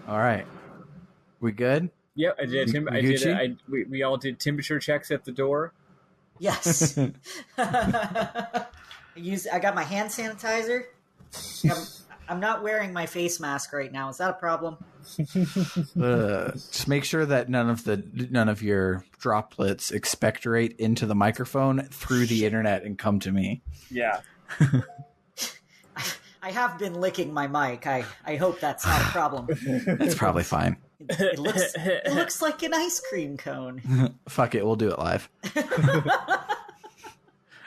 All right. We good? Yep, I did. We all did temperature checks at the door. Yes. I got my hand sanitizer. I'm not wearing my face mask right now. Is that a problem? Just make sure that none of your droplets expectorate into the microphone through the internet and come to me. Yeah. I have been licking my mic. I hope that's not a problem. It's probably fine. It looks like an ice cream cone. Fuck it, we'll do it live.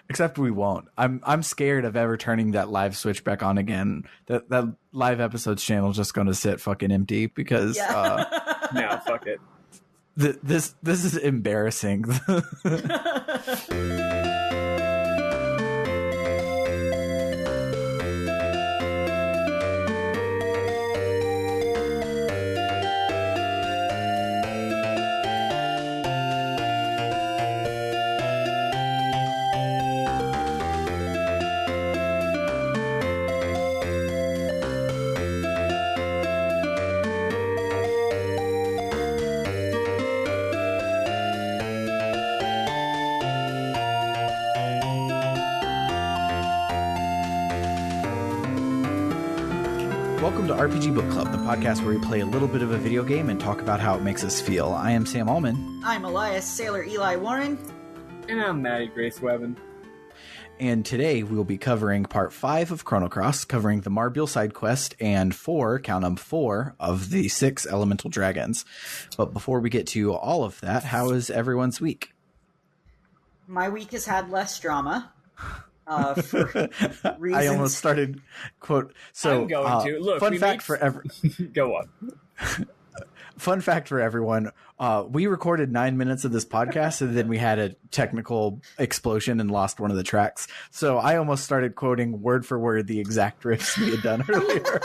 Except we won't. I'm scared of ever turning that live switch back on again. That live episodes channel is just going to sit fucking empty because no, fuck it. This is embarrassing. Welcome to RPG Book Club, the podcast where we play a little bit of a video game and talk about how it makes us feel. I am Sam Allman. I'm Elias Sailor Eli Warren. And I'm Maddy Grace Webben. And today we will be covering part 5 of Chrono Cross, covering the Marbule side quest and 4 of the 6 elemental dragons. But before we get to all of that, how is everyone's week? My week has had less drama. For reasons. I almost started quote. So I'm going to look. Fun fact for Go on. Fun fact for everyone. We recorded 9 minutes of this podcast and then we had a technical explosion and lost one of the tracks. So I almost started quoting word for word the exact riffs we had done earlier.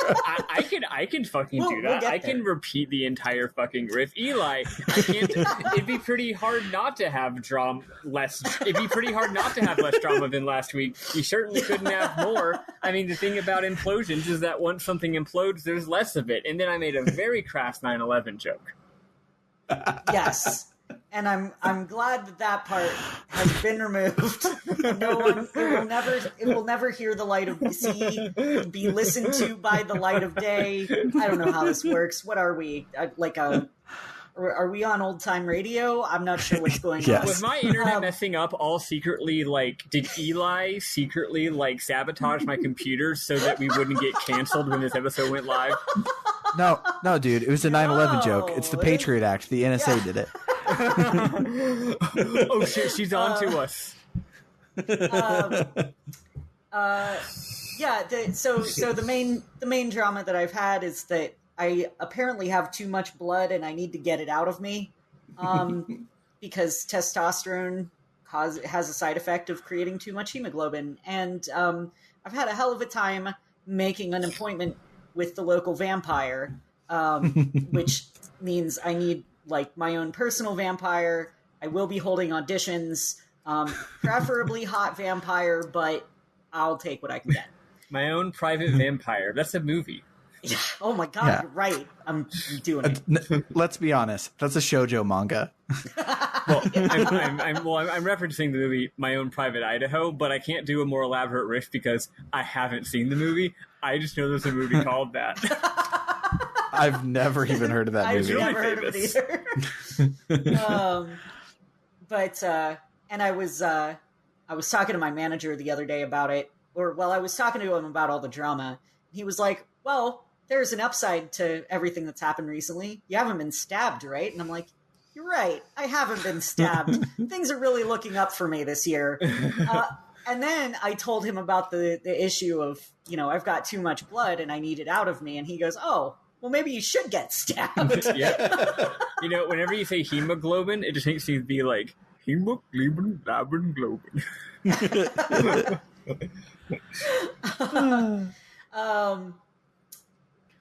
I can fucking do that. I can repeat the entire fucking riff. Eli, it'd be pretty hard not to have less drama than last week. You certainly couldn't have more. I mean, the thing about implosions is that once something implodes, there's less of it. And then I made a very crass 9/11 joke. Yes, and I'm glad that part has been removed. No one, it will never hear the light of be listened to by the light of day. I don't know how this works. What are we Are we on old time radio? I'm not sure what's going on. Was my internet messing up all secretly? Did Eli secretly sabotage my computer so that we wouldn't get canceled when this episode went live? No, dude. It was a 9/11 joke. It's the Patriot Act. The NSA did it. Oh shit, she's on to us. So the main drama that I've had is that I apparently have too much blood and I need to get it out of me, because testosterone has a side effect of creating too much hemoglobin. And I've had a hell of a time making an appointment with the local vampire, which means I need my own personal vampire. I will be holding auditions, preferably hot vampire, but I'll take what I can get. My own private vampire. That's a movie. Yeah. Oh my god, yeah. You're right. I'm doing it. Let's be honest. That's a shoujo manga. Well, I'm referencing the movie My Own Private Idaho, but I can't do a more elaborate riff because I haven't seen the movie. I just know there's a movie called that. I've never even heard of that movie. I've never heard of it either. And I was talking to my manager the other day about it, I was talking to him about all the drama. He was like, well, there's an upside to everything that's happened recently. You haven't been stabbed, right? And I'm like, you're right. I haven't been stabbed. Things are really looking up for me this year. And then I told him about the issue of, I've got too much blood and I need it out of me. And he goes, oh, well, maybe you should get stabbed. Yeah. Whenever you say hemoglobin, it just makes me be like, hemoglobin, globin.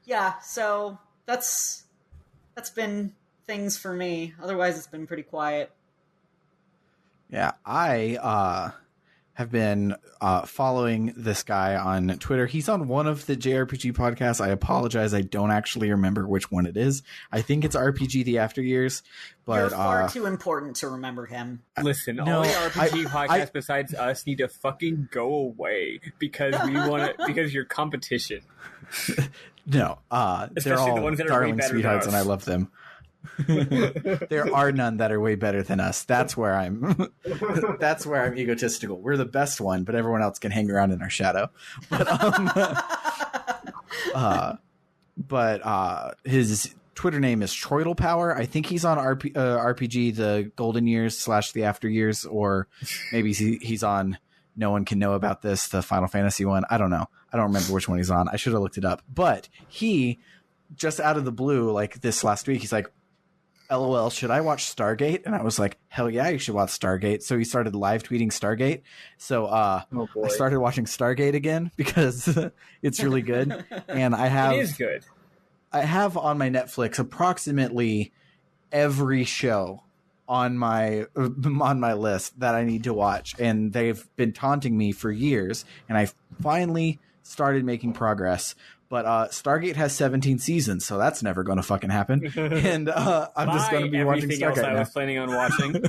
Yeah, so that's been things for me. Otherwise, it's been pretty quiet. Yeah, I have been following this guy on Twitter. He's on one of the JRPG podcasts. I apologize, I don't actually remember which one it is. I think it's RPG The After Years. But you're far too important to remember him. Listen, all the RPG podcasts besides us need to fucking go away because because you're competition. No, especially they're all the ones that are darling way better sweethearts, than and I us. love them. There are none that are way better than us. That's where I'm egotistical. We're the best one, but everyone else can hang around in our shadow. But his Twitter name is Troidal Power. I think he's on RPG The Golden Years / The After Years, or maybe he's on No One Can Know About This, the Final Fantasy one. I don't know. I don't remember which one he's on. I should have looked it up. But he, just out of the blue, like this last week, he's like, LOL, should I watch Stargate? And I was like, hell yeah, you should watch Stargate. So he started live tweeting Stargate. So I started watching Stargate again because it's really good. And it is good. I have on my Netflix approximately every show on my list that I need to watch. And they've been taunting me for years. And I finally started making progress. But Stargate has 17 seasons, so that's never going to fucking happen. And I'm just going to be watching Stargate else I now. was planning on watching.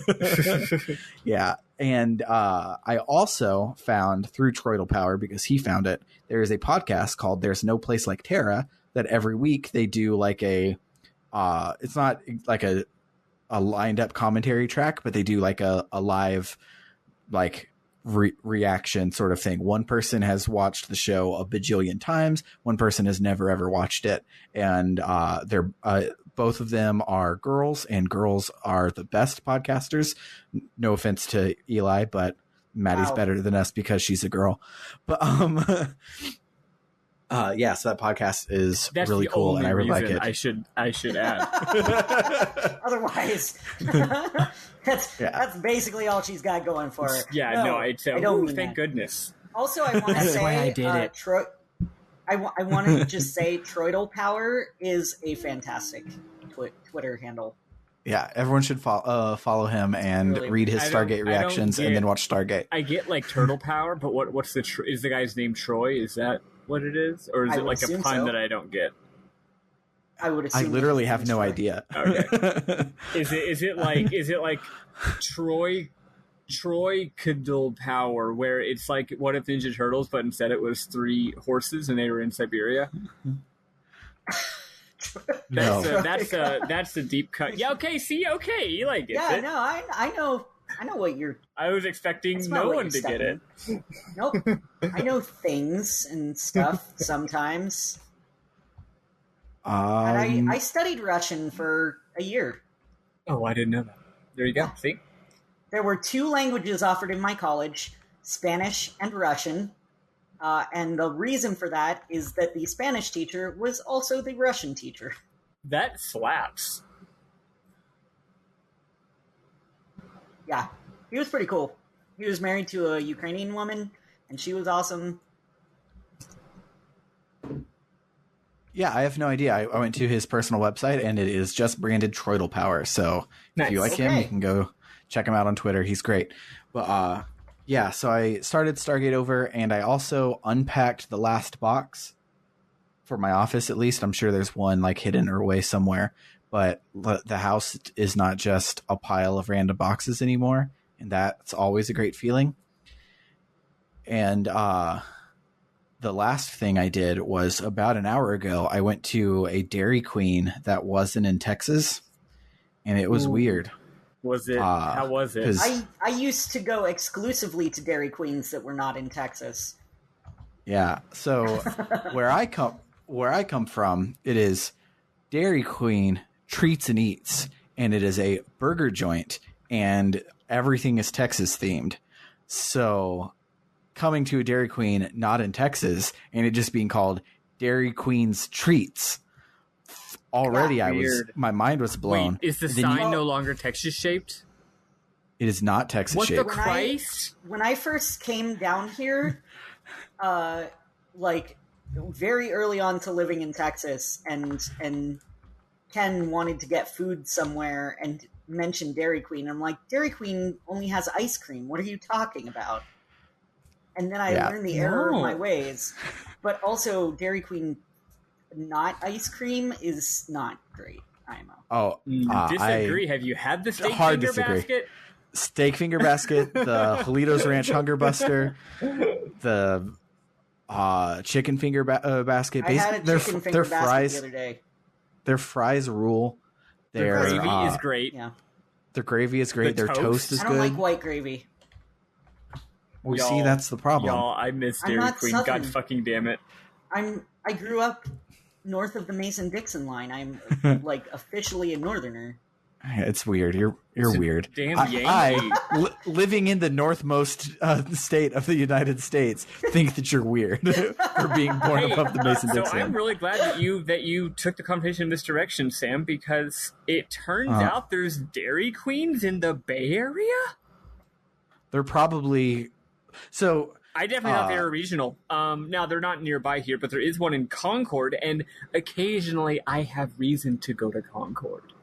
Yeah, and I also found through Troidal Power, because he found it, there is a podcast called There's No Place Like Terra that every week they do like a it's not like a lined up commentary track, but they do like a live like reaction sort of thing. One person has watched the show a bajillion times. One person has never ever watched it, and they're both of them are girls, and girls are the best podcasters. No offense to Eli, but Maddie's better than us because she's a girl. But yeah, so that podcast is really cool, and I really like it. I should add. Otherwise, that's basically all she's got going for her. Yeah, I don't. Thank goodness. Also, I want to say, why I did it. I want to just say, Troidal Power is a fantastic Twitter handle. Yeah, everyone should follow him and read his Stargate reactions, and then watch Stargate. I get like Turtle Power, but what's is the guy's name Troy? Is that what it is, or is it like a pun that I don't get? I would assume. I literally have no idea. Okay. Is it like Troy Kindle Power, where it's like What If Ninja Turtles, but instead it was 3 horses and they were in Siberia? That's a deep cut. Yeah, okay, you like it. Yeah, no, I know what you're. I was expecting no one to get it. Nope. I know things and stuff sometimes. And I studied Russian for a year. Oh, I didn't know that. There you go. See? There were 2 languages offered in my college, Spanish and Russian. And the reason for that is that the Spanish teacher was also the Russian teacher. That slaps. Yeah, he was pretty cool. He was married to a Ukrainian woman, and she was awesome. Yeah, I have no idea. I went to his personal website, and it is just branded Troidal Power. So if you like him, you can go check him out on Twitter. He's great. But yeah, so I started Stargate over, and I also unpacked the last box for my office, at least. I'm sure there's one like hidden or away somewhere. But the house is not just a pile of random boxes anymore, and that's always a great feeling. And the last thing I did was about an hour ago, I went to a Dairy Queen that wasn't in Texas, and it was weird. Was it? How was it? I used to go exclusively to Dairy Queens that were not in Texas. Yeah, so where I come from, it is Dairy Queen Treats and Eats, and it is a burger joint, and everything is Texas themed. So coming to a Dairy Queen not in Texas, and it just being called Dairy Queen's Treats, already my mind was blown. Wait, is the sign no longer Texas shaped? It is not Texas shaped. What the Christ? When I first came down here, like very early on to living in Texas, and Ken wanted to get food somewhere and mentioned Dairy Queen. I'm like, Dairy Queen only has ice cream. What are you talking about? and then I learned the error of my ways. But also, Dairy Queen not ice cream is not great. IMO. Disagree. Have you had the steak finger basket? Steak finger basket, the Jalitos Ranch Hunger Buster, the chicken finger basket. I had a chicken finger basket fries, the other day. Their fries rule. Their gravy is great. Yeah. Their gravy is great. Their toast is good. I don't like white gravy. We see that's the problem. Y'all, I miss Dairy Queen. Southern. God fucking damn it. I grew up north of the Mason-Dixon line. I'm like officially a northerner. It's weird. You're weird. Damn Yankee. Living in the northmost state of the United States, think that you're weird for being born above the Mason-Dixon. So I'm really glad that you took the conversation in this direction, Sam, because it turns out there's Dairy Queens in the Bay Area. They're probably so. I definitely thought they were regional. Now they're not nearby here, but there is one in Concord, and occasionally I have reason to go to Concord.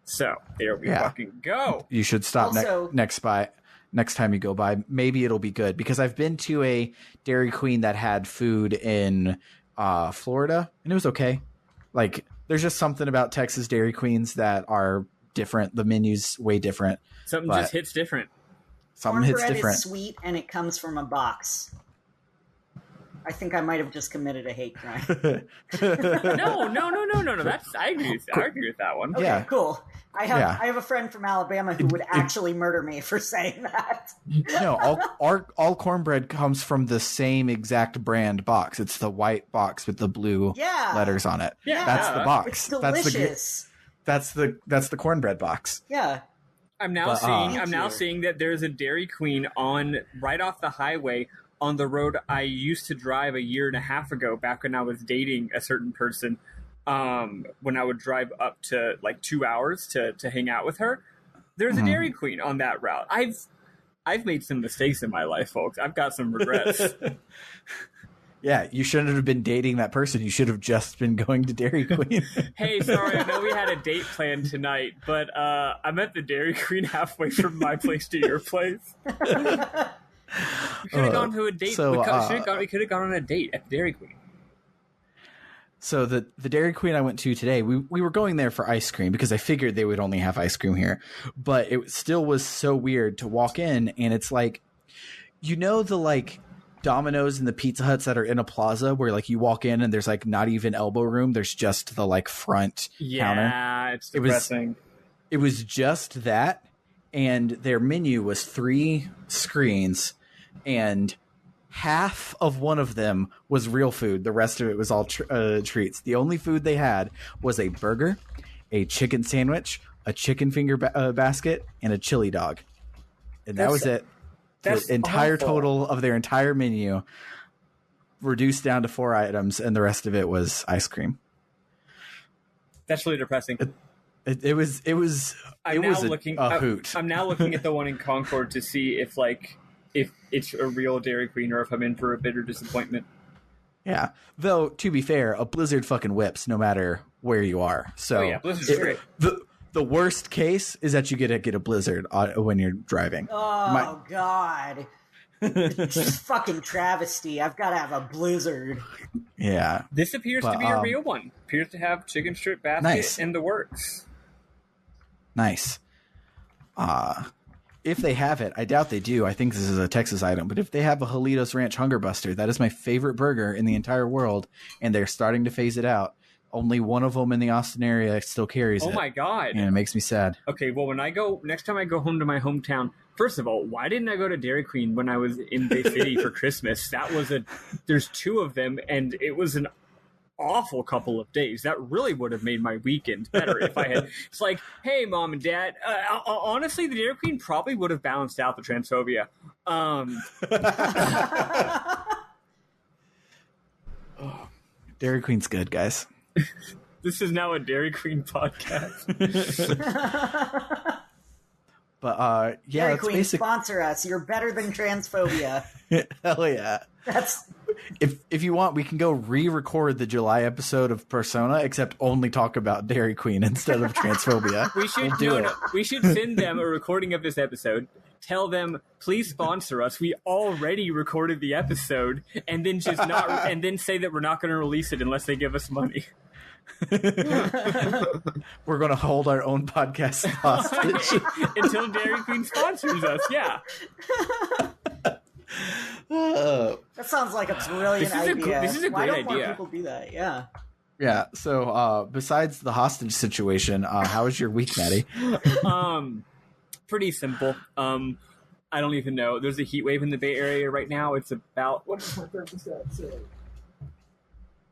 So there we fucking go. You should stop next time you go by. Maybe it'll be good, because I've been to a Dairy Queen that had food in Florida, and it was okay. Like, there's just something about Texas Dairy Queens that are different. The menu's way different. Something just hits different. Cornbread is sweet, and it comes from a box. I think I might have just committed a hate crime. No. I agree with that one. Okay, cool. I have a friend from Alabama who would actually murder me for saying that. No, all cornbread comes from the same exact brand box. It's the white box with the blue letters on it. Yeah, that's the box. It's delicious. That's the cornbread box. Yeah. I'm now seeing that there's a Dairy Queen right off the highway on the road I used to drive a year and a half ago, back when I was dating a certain person, when I would drive up to like 2 hours to hang out with her. There's a Dairy Queen on that route. I've made some mistakes in my life, folks. I've got some regrets. Yeah, you shouldn't have been dating that person. You should have just been going to Dairy Queen. Hey, sorry, I know we had a date planned tonight, but I'm at the Dairy Queen halfway from my place to your place. We could have gone to a date. We could have gone on a date at the Dairy Queen. So the Dairy Queen I went to today, we were going there for ice cream, because I figured they would only have ice cream here. But it still was so weird to walk in, and it's like, the like Domino's and the Pizza Huts that are in a plaza where like you walk in and there's like not even elbow room. There's just the like front counter. Yeah, it's depressing. It was just that. And their menu was 3 screens, and half of one of them was real food. The rest of it was all treats. The only food they had was a burger, a chicken sandwich, a chicken finger basket, and a chili dog. And that was it. The entire total of their entire menu reduced down to 4 items, and the rest of it was ice cream. That's really depressing. It was a hoot. I'm now looking at the one in Concord to see if it's a real Dairy Queen or if I'm in for a bitter disappointment. Yeah. Though, to be fair, a blizzard fucking whips no matter where you are. So blizzard's great. The worst case is that you get a blizzard when you're driving. Oh, God. Just fucking travesty. I've got to have a blizzard. Yeah. This appears to be a real one. Appears to have chicken strip basket in the works. Nice. If they have it, I doubt they do. I think this is a Texas item. But if they have a Jalitos Ranch Hunger Buster, that is my favorite burger in the entire world, and they're starting to phase it out. Only one of them in the Austin area still carries it. Oh my God. And it makes me sad. Okay, well, next time I go home to my hometown, first of all, why didn't I go to Dairy Queen when I was in Bay City for Christmas? There's 2 of them, and it was an awful couple of days. That really would have made my weekend better if I had. It's like, hey, Mom and Dad, honestly, the Dairy Queen probably would have balanced out the transphobia. Dairy Queen's good, guys. This is now a Dairy Queen podcast. But Dairy Queen, sponsor us. You're better than transphobia. Hell yeah. If you want, we can go re-record the July episode of Persona, except only talk about Dairy Queen instead of transphobia. We should send them a recording of this episode, tell them, please sponsor us. We already recorded the episode, and then and then say that we're not going to release it unless they give us money. We're going to hold our own podcast hostage until Dairy Queen sponsors us. Yeah. That sounds like a brilliant idea. This is a great idea. Why don't more people do that? Yeah. Yeah. So, besides the hostage situation, how was your week, Maddy? Pretty simple. I don't even know. There's a heat wave in the Bay Area right now. It's about, what does my thermostat say?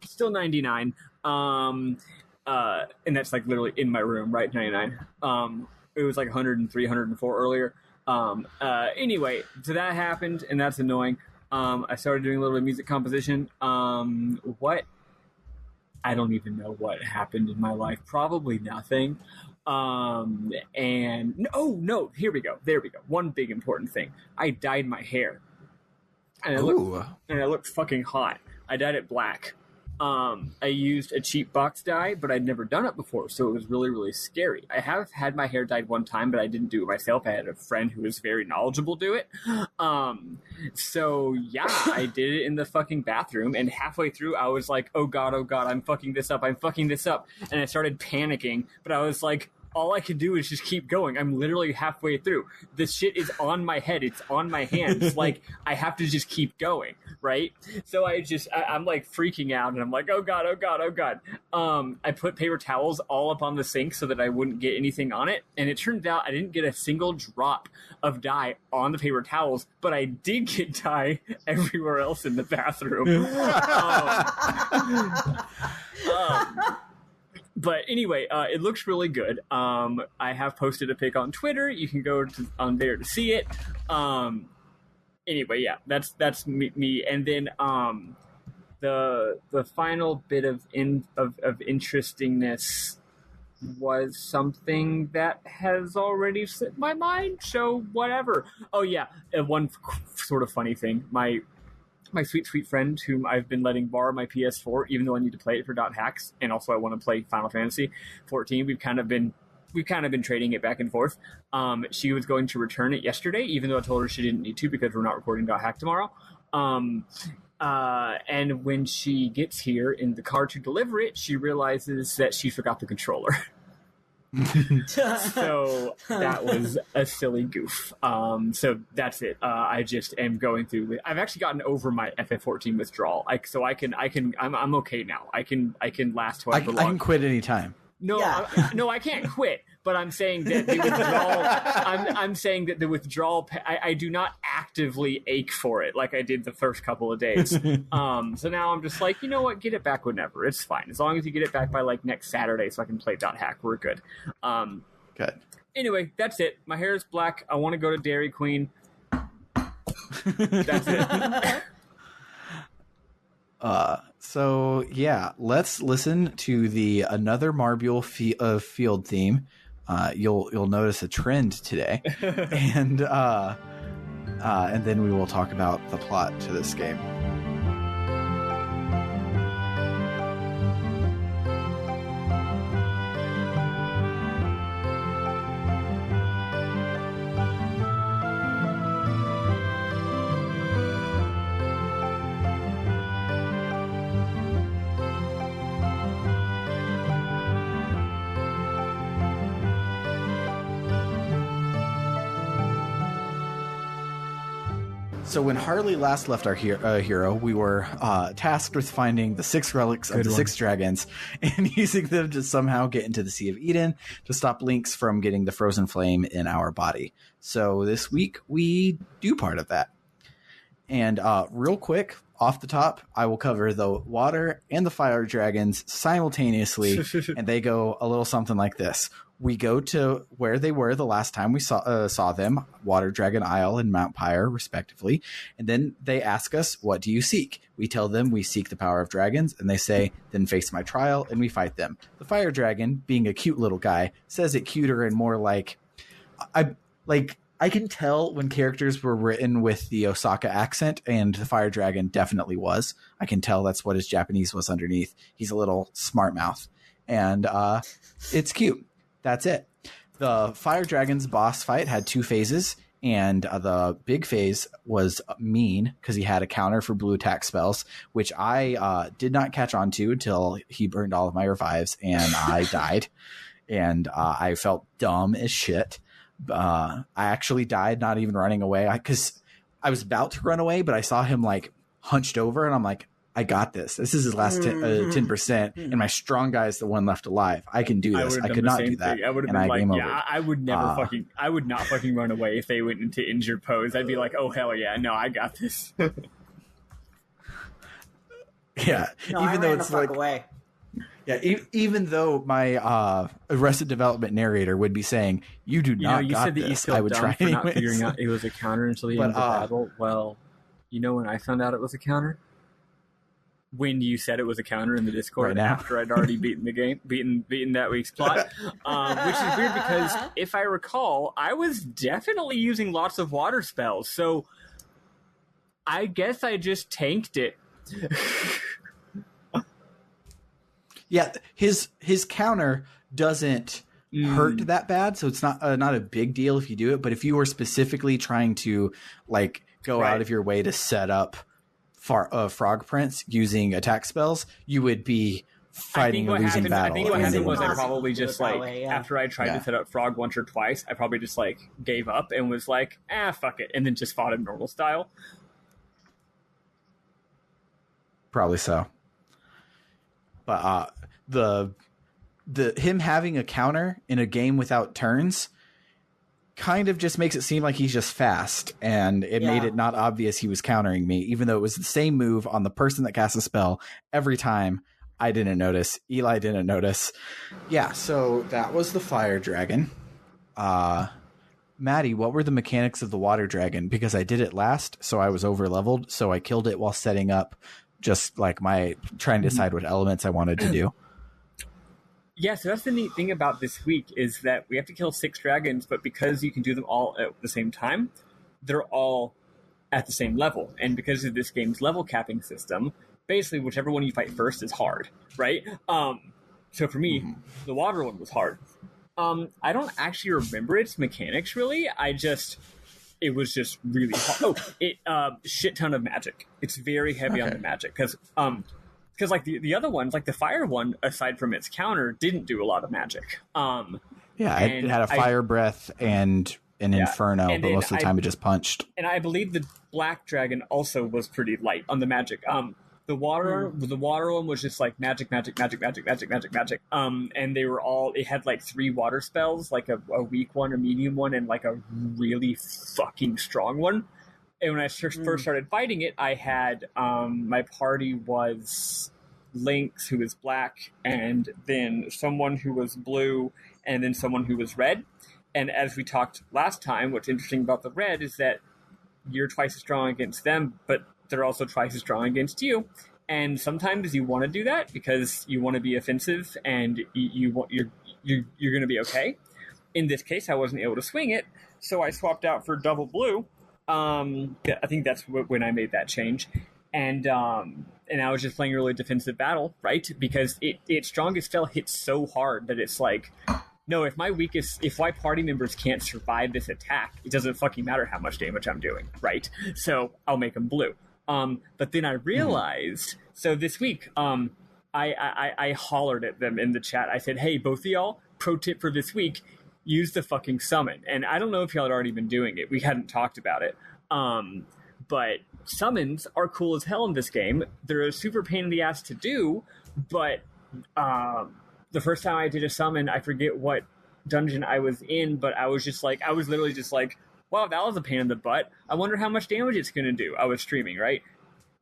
Still 99. And that's like literally in my room, right? 99. It was like 103, 104 earlier. Anyway, so that happened, and that's annoying. I started doing a little bit of music composition. I don't even know what happened in my life. Probably nothing. And no, here we go. There we go. One big important thing. I dyed my hair. And I looked fucking hot. I dyed it black. I used a cheap box dye, but I'd never done it before, so it was really, really scary. I have had my hair dyed one time, but I didn't do it myself. I had a friend who was very knowledgeable do it. So yeah, I did it in the fucking bathroom, and halfway through, I was like, oh god, I'm fucking this up. And I started panicking, but I was like, all I can do is just keep going. I'm literally halfway through. This shit is on my head. It's on my hands. Like, I have to just keep going, right? So I'm like freaking out, and I'm like, oh god. I put paper towels all up on the sink so that I wouldn't get anything on it. And it turned out I didn't get a single drop of dye on the paper towels, but I did get dye everywhere else in the bathroom. But anyway, it looks really good. I have posted a pic on Twitter. You can go on there to see it. Anyway, yeah, that's me. And then the final bit of interestingness was something that has already slipped my mind. So whatever. Oh yeah, one sort of funny thing. My sweet friend whom I've been letting borrow my PS4, even though I need to play it for .hacks, and also I want to play Final Fantasy 14. We've kind of been trading it back and forth. She was going to return it yesterday, even though I told her she didn't need to because we're not recording .hack tomorrow. And when she gets here in the car to deliver it, she realizes that she forgot the controller. So that was a silly goof. So that's it. I just am going through. I've actually gotten over my FF14 withdrawal. I'm okay now. I can last however long. I can quit anytime. No, no, I can't quit. But I'm saying that the withdrawal. I'm saying that the withdrawal. I do not actively ache for it like I did the first couple of days. So now I'm just like, you know what? Get it back whenever. It's fine as long as you get it back by like next Saturday, so I can play .hack. We're good. Good. Anyway, that's it. My hair is black. I want to go to Dairy Queen. That's it. So yeah, let's listen to another Marbule field theme. You'll notice a trend today, and then we will talk about the plot to this game. So when Harley last left our hero, we were tasked with finding the 6 relics of the 6 dragons and using them to somehow get into the Sea of Eden to stop Lynx from getting the frozen flame in our body. So this week we do part of that. And real quick, off the top, I will cover the water and the fire dragons simultaneously, and they go a little something like this. We go to where they were the last time we saw them, Water Dragon Isle and Mount Pyre, respectively. And then they ask us, what do you seek? We tell them we seek the power of dragons, and they say, then face my trial, and we fight them. The fire dragon, being a cute little guy, says it cuter and more like... I can tell when characters were written with the Osaka accent, and the fire dragon definitely was. I can tell that's what his Japanese was underneath. He's a little smart mouth. And it's cute. That's it. The fire dragon's boss fight had 2 phases, And the big phase was mean because he had a counter for blue attack spells, which I did not catch on to until he burned all of my revives and I died. And I felt dumb as shit. I actually died not even running away because I was about to run away, but I saw him like hunched over and I'm like, I got this. This is his last 10%, and my strong guy is the one left alive. I can do this. I could not do that. I would have been like, yeah, I would never I would not fucking run away if they went into injured pose. I'd be like, oh, hell yeah, no, I got this. Yeah, no, even though it's like away. Yeah, even though my Arrested Development narrator would be saying, "You do not you got said that this," you felt I would dumb try for anyways. not figuring out it was a counter until the end of the battle. Well, you know when I found out it was a counter? When you said it was a counter in the Discord after I'd already beaten the game, beaten that week's plot, which is weird because if I recall, I was definitely using lots of water spells, so I guess I just tanked it. Yeah, his counter doesn't hurt that bad, so it's not a big deal if you do it. But if you were specifically trying to like go out of your way to set up Frog Prince using attack spells, you would be fighting a losing battle. I think what happened was I probably just after I tried to set up Frog once or twice, I probably just like gave up and was like, fuck it, and then just fought in normal style. Probably so. But the him having a counter in a game without turns kind of just makes it seem like he's just fast, and it made it not obvious he was countering me, even though it was the same move on the person that casts a spell every time. I didn't notice. Eli didn't notice. Yeah, so that was the fire dragon. Maddy, what were the mechanics of the water dragon? Because I did it last, so I was over leveled, so I killed it while setting up just like trying to decide what elements I wanted to do. Yeah, so that's the neat thing about this week is that we have to kill 6 dragons, but because you can do them all at the same time, they're all at the same level. And because of this game's level capping system, basically whichever one you fight first is hard, right? So for me, the water one was hard. I don't actually remember its mechanics, really. It was just really hard. Shit ton of magic. It's very heavy on the magic, because like the other ones, like the fire one, aside from its counter, didn't do a lot of magic. It had a fire breath and an inferno, but most of the time it just punched. And I believe the black dragon also was pretty light on the magic. The water one was just like magic. And they were all, it had like 3 water spells, like a weak one, a medium one, and like a really fucking strong one. And when I first started fighting it, I had, my party was Lynx, who was black, and then someone who was blue, and then someone who was red. And as we talked last time, what's interesting about the red is that you're twice as strong against them, but they're also twice as strong against you. And sometimes you want to do that because you want to be offensive and you're going to be okay. In this case, I wasn't able to swing it, so I swapped out for double blue. I think that's when I made that change, and I was just playing a really defensive battle, right? Because its strongest spell hits so hard that it's like, no, if my party members can't survive this attack, it doesn't fucking matter how much damage I'm doing, right? So I'll make them blue. But then I realized, so this week, I hollered at them in the chat. I said, hey, both of y'all, pro tip for this week, use the fucking summon. And I don't know if y'all had already been doing it. We hadn't talked about it. But summons are cool as hell in this game. They're a super pain in the ass to do, but the first time I did a summon, I forget what dungeon I was in, but I was literally just like, wow, that was a pain in the butt. I wonder how much damage it's going to do. I was streaming, right?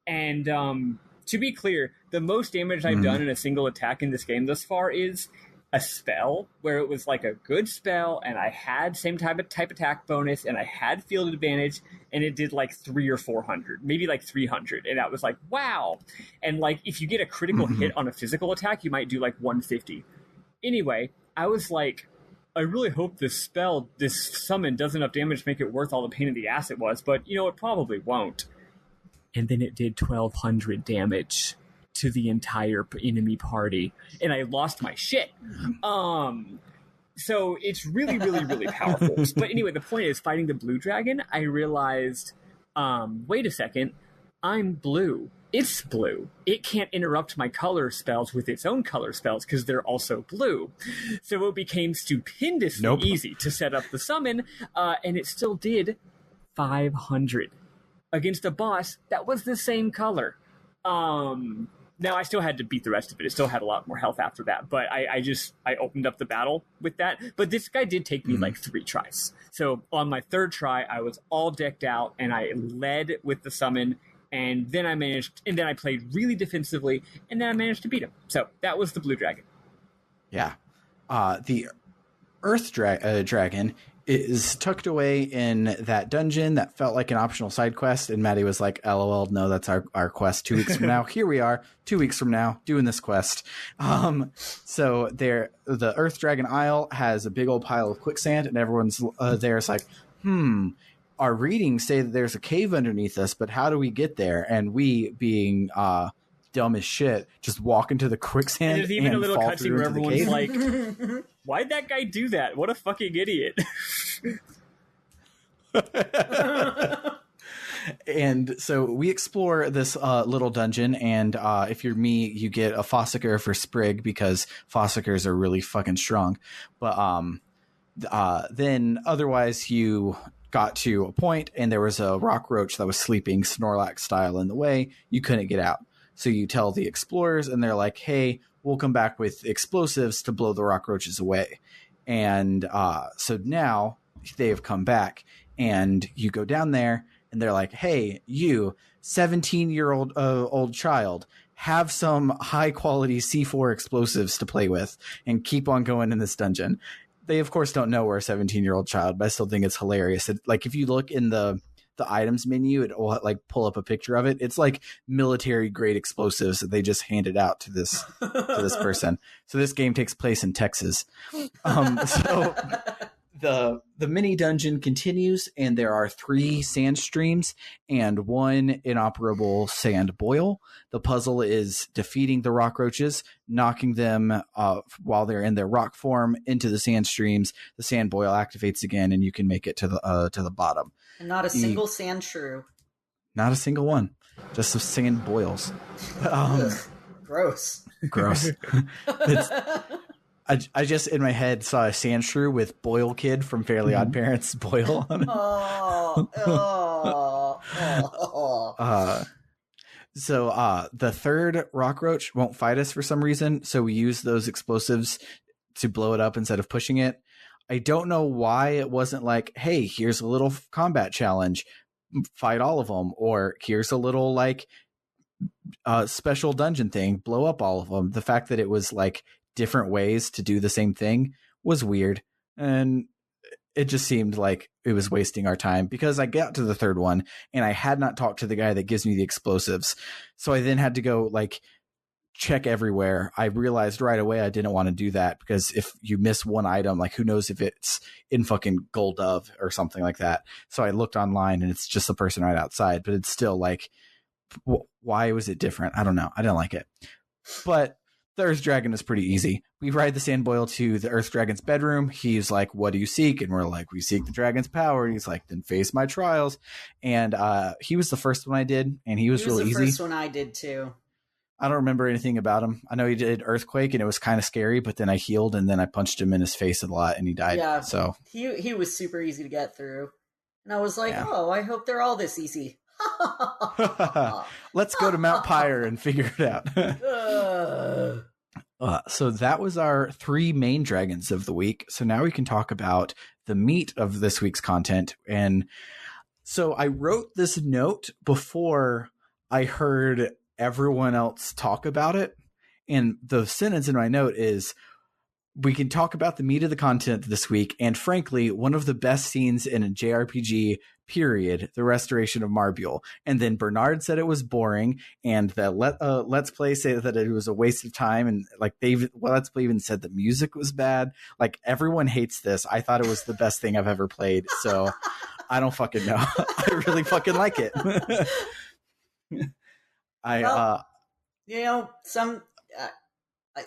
And to be clear, the most damage I've done in a single attack in this game thus far is a spell where it was like a good spell and I had same type attack bonus and I had field advantage and it did like 300 or 400, maybe like 300. And I was like, wow. And like, if you get a critical hit on a physical attack, you might do like 150. Anyway, I was like, I really hope this summon does enough damage to make it worth all the pain in the ass it was, but it probably won't. And then it did 1,200 damage to the entire enemy party, and I lost my shit. So it's really, really, really powerful. But anyway, the point is, fighting the blue dragon, I realized, wait a second, I'm blue. It's blue. It can't interrupt my color spells with its own color spells because they're also blue. So it became stupendously easy to set up the summon, and it still did 500 against a boss that was the same color. Now, I still had to beat the rest of it. It still had a lot more health after that, but I opened up the battle with that. But this guy did take me like 3 tries. So on my 3rd try, I was all decked out, and I led with the summon, and then I played really defensively, and then I managed to beat him. So that was the blue dragon. Yeah. The earth dragon is tucked away in that dungeon that felt like an optional side quest, and Maddy was like, LOL, no, that's our quest 2 weeks from now. Here we are 2 weeks from now doing this quest. So the Earth Dragon Isle has a big old pile of quicksand, and everyone's there. It's like, our readings say that there's a cave underneath us, but how do we get there? And we, being dumb as shit, just walk into the quicksand. And there's even a little cutscene where everyone's like, why'd that guy do that? What a fucking idiot. And so we explore this little dungeon, and if you're me, you get a Fossicker for Sprig because Fossickers are really fucking strong. But then otherwise you got to a point, and there was a rock roach that was sleeping Snorlax style in the way. You couldn't get out. So you tell the explorers, and they're like, hey, we'll come back with explosives to blow the rock roaches away. And so now they have come back, and you go down there, and they're like, hey, you 17-year-old old child, have some high-quality C4 explosives to play with and keep on going in this dungeon. They, of course, don't know we're a 17-year-old child, but I still think it's hilarious. Like, if you look in the items menu, it will like pull up a picture of it. It's like military grade explosives that they just handed out to this person. So this game takes place in Texas. So the mini dungeon continues, and there are 3 sand streams and 1 inoperable sand boil. The puzzle is defeating the rock roaches, knocking them while they're in their rock form into the sand streams. The sand boil activates again, and you can make it to the bottom. And not a single sand shrew. Not a single one. Just some sand boils. Gross. I just in my head saw a sand shrew with Boyle Kid from Fairly Odd Parents Boyle on it. So the 3rd rock roach won't fight us for some reason, so we use those explosives to blow it up instead of pushing it. I don't know why it wasn't like, hey, here's a little combat challenge, fight all of them, or here's a little like special dungeon thing, blow up all of them. The fact that it was like different ways to do the same thing was weird, and it just seemed like it was wasting our time, because I got to the 3rd one and I had not talked to the guy that gives me the explosives. So I then had to go like check everywhere. I realized right away I didn't want to do that, because if you miss one item, like who knows if it's in fucking Gold Dove or something like that. So I looked online, and it's just the person right outside, but it's still like, why was it different? I don't know. I didn't like it. But the Earth Dragon is pretty easy. We ride the sand boil to the Earth Dragon's bedroom. He's like, what do you seek? And we're like, we seek the dragon's power. And he's like, then face my trials. And he was the first one I did, and he was really easy. The first one I did too. I don't remember anything about him. I know he did Earthquake, and it was kind of scary, but then I healed, and then I punched him in his face a lot, and he died. Yeah, so he was super easy to get through. And I was like, oh, I hope they're all this easy. Let's go to Mount Pyre and figure it out. So that was our 3 main dragons of the week. So now we can talk about the meat of this week's content. And so I wrote this note before I heard everyone else talk about it. And the sentence in my note is, we can talk about the meat of the content this week, and frankly, one of the best scenes in a JRPG, period, the restoration of Marbule. And then Bernard said it was boring, and the Let's Play said that it was a waste of time, and like Let's Play even said the music was bad. Like, everyone hates this. I thought it was the best thing I've ever played, so I don't fucking know. I really fucking like it.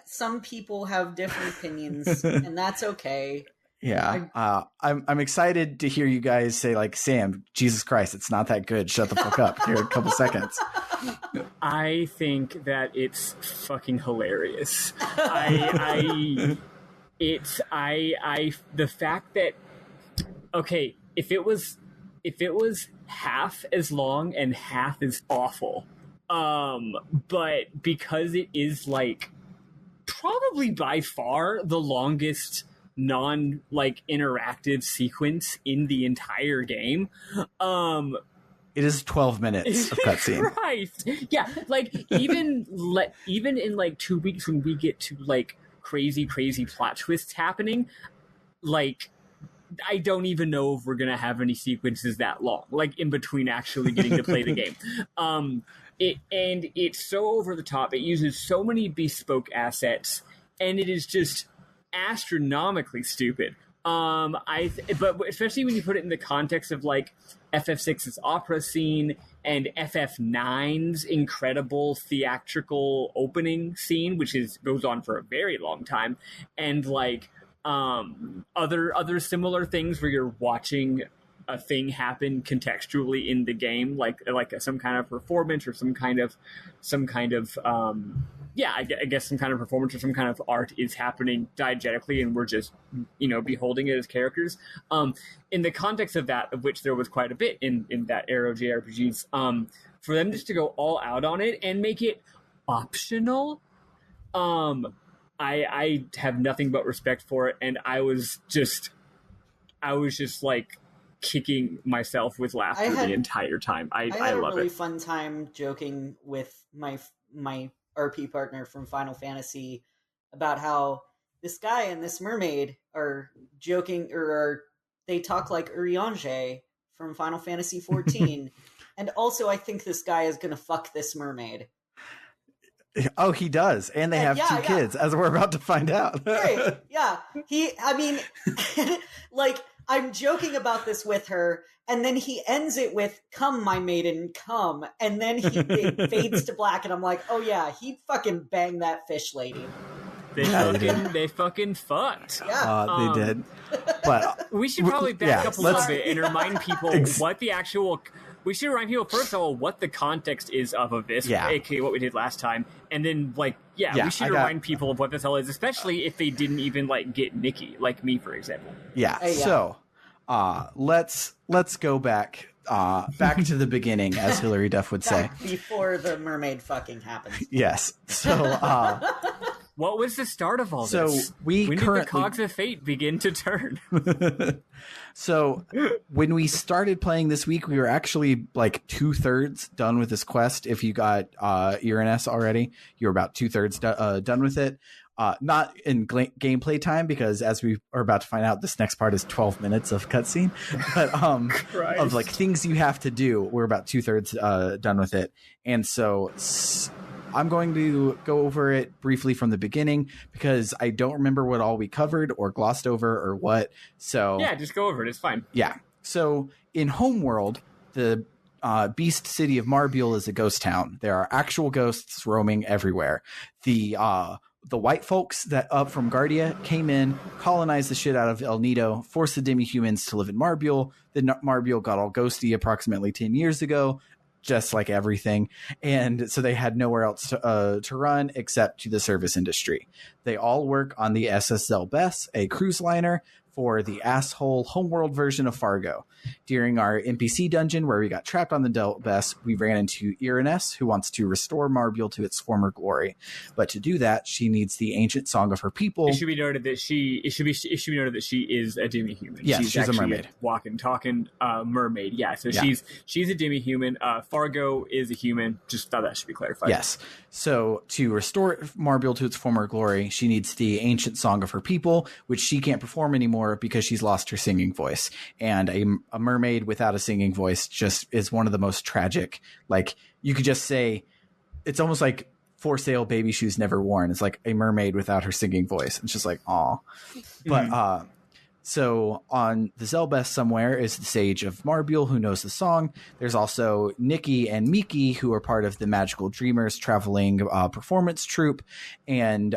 some people have different opinions, and that's okay. Yeah, I'm excited to hear you guys say like, Sam, Jesus Christ, it's not that good. Shut the fuck up. Here in a couple seconds. I think that it's fucking hilarious. The fact that, okay, if it was half as long and half as awful, but because it is like probably by far the longest interactive sequence in the entire game, it is 12 minutes of cutscene. Christ. Yeah, like even in like 2 weeks when we get to like crazy plot twists happening, like I don't even know if we're gonna have any sequences that long, like in between actually getting to play the game. It's so over the top. It uses so many bespoke assets, and it is just astronomically stupid. But especially when you put it in the context of like FF6's opera scene and FF9's incredible theatrical opening scene, which goes on for a very long time, and like other similar things where you're watching a thing happen contextually in the game, like some kind of performance or some kind of I guess some kind of performance or some kind of art is happening diegetically, and we're just, beholding it as characters. In the context of that, of which there was quite a bit in that era of JRPGs, for them just to go all out on it and make it optional, I have nothing but respect for it, and I was just like kicking myself with laughter the entire time. I had love a really it. fun time joking with my RP partner from Final Fantasy about how this guy and this mermaid are joking, or they talk like Urianger from Final Fantasy 14. And also, I think this guy is going to fuck this mermaid. Oh, he does. And they have two kids, as we're about to find out. Right. Yeah. Like, I'm joking about this with her, and then he ends it with, "Come, my maiden, come." And then it fades to black, and I'm like, oh yeah, he fucking banged that fish lady. They fucking fucked. Yeah. They did. But we should probably back up a little bit and remind people what the actual... We should remind people, first of all, what the context is of this, aka what we did last time. And then, we should remind people of what this all is, especially if they didn't even, get Nikki, like me, for example. Yeah, so let's go back to the beginning, as Hilary Duff would say. Before the mermaid fucking happens. Yes. So... what was the start of all this? When did the cogs of fate begin to turn? So when we started playing this week, we were actually 2/3 done with this quest. If you got Uranus already, you were about 2/3 done with it. Not in gameplay time, because as we are about to find out, this next part is 12 minutes of cutscene. But of things you have to do, we're about 2/3 done with it. And so I'm going to go over it briefly from the beginning, because I don't remember what all we covered or glossed over or what. So yeah, just go over it. It's fine. Yeah. So in Homeworld, the beast city of Marbule is a ghost town. There are actual ghosts roaming everywhere. The white folks that up from Guardia came in, colonized the shit out of El Nido, forced the demi-humans to live in Marbule. Then Marbule got all ghosty approximately 10 years ago, just like everything. And so they had nowhere else to run except to the service industry. They all work on the SS Zelbess, a cruise liner for the asshole Homeworld version of Fargo. During our NPC dungeon, where we got trapped on the Delbess, we ran into Irenes, who wants to restore Marbule to its former glory. But to do that, she needs the ancient song of her people. It should be noted that she is a demi-human. Yes, she's a mermaid. Walking, talking mermaid. Yeah, so she's a demi-human. Fargo is a human. Just thought that should be clarified. Yes. So to restore Marbule to its former glory, she needs the ancient song of her people, which she can't perform anymore because she's lost her singing voice. And a mermaid without a singing voice just is one of the most tragic. You could just say it's almost like For Sale Baby Shoes Never Worn. It's like a mermaid without her singing voice. It's just like, aw. But So on the Zelbest somewhere is the Sage of Marbule, who knows the song. There's also Nikki and Miki, who are part of the Magical Dreamers traveling performance troupe, and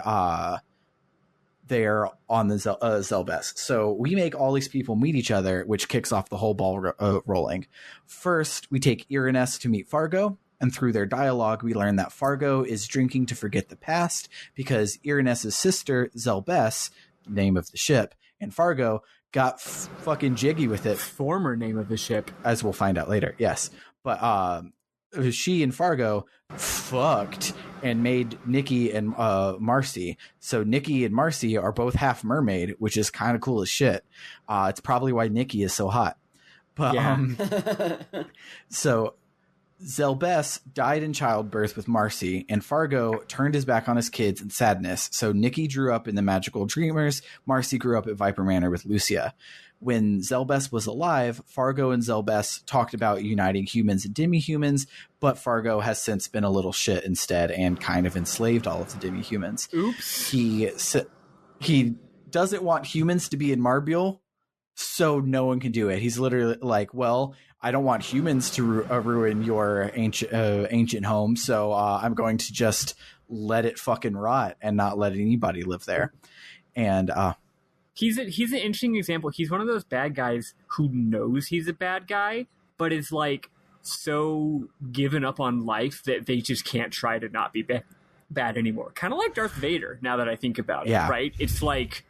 they're on the Zelbest. So we make all these people meet each other, which kicks off the whole ball rolling. First, we take Irenes to meet Fargo, and through their dialogue, we learn that Fargo is drinking to forget the past because Irenes' sister, Zelbest, name of the ship, and Fargo got fucking jiggy with it. Former name of the ship. As we'll find out later, yes. But she and Fargo fucked and made Nikki and Marcy. So Nikki and Marcy are both half mermaid, which is kind of cool as shit. It's probably why Nikki is so hot. But yeah. So Zelbest died in childbirth with Marcy, and Fargo turned his back on his kids in sadness. So Nikki grew up in the Magical Dreamers. Marcy grew up at Viper Manor with Lucia. When Zelbest was alive, Fargo and Zelbest talked about uniting humans and demi-humans, but Fargo has since been a little shit instead and kind of enslaved all of the demi-humans. Oops. He doesn't want humans to be in Marbule, so no one can do it. He's literally like, well, I don't want humans to ruin your ancient home, so I'm going to just let it fucking rot and not let anybody live there. And he's an interesting example. He's one of those bad guys who knows he's a bad guy, but is like so given up on life that they just can't try to not be bad anymore. Kind of like Darth Vader, now that I think about it, right? It's like,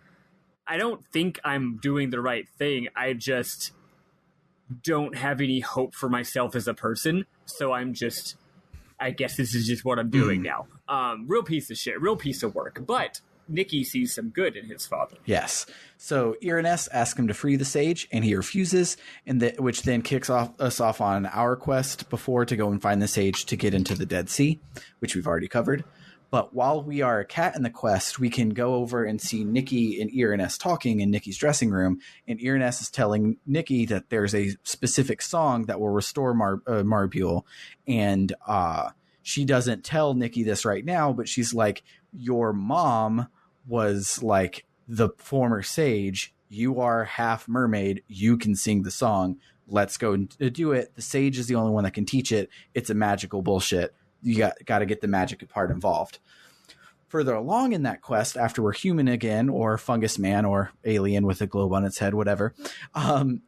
I don't think I'm doing the right thing. I just don't have any hope for myself as a person, so I guess this is just what I'm doing now. Real piece of shit, real piece of work, but Nikki sees some good in his father. Yes. So Irenes asks him to free the sage, and he refuses, which then kicks us off on our quest before to go and find the sage to get into the Dead Sea, which we've already covered. But while we are a cat in the quest, we can go over and see Nikki and Irenes talking in Nikki's dressing room. And Irenes is telling Nikki that there's a specific song that will restore Marbule. And she doesn't tell Nikki this right now, but she's like, your mom was like the former sage. You are half mermaid. You can sing the song. Let's go and do it. The sage is the only one that can teach it. It's a magical bullshit. You got to get the magic part involved. Further along in that quest, after we're human again, or fungus man, or alien with a globe on its head, whatever,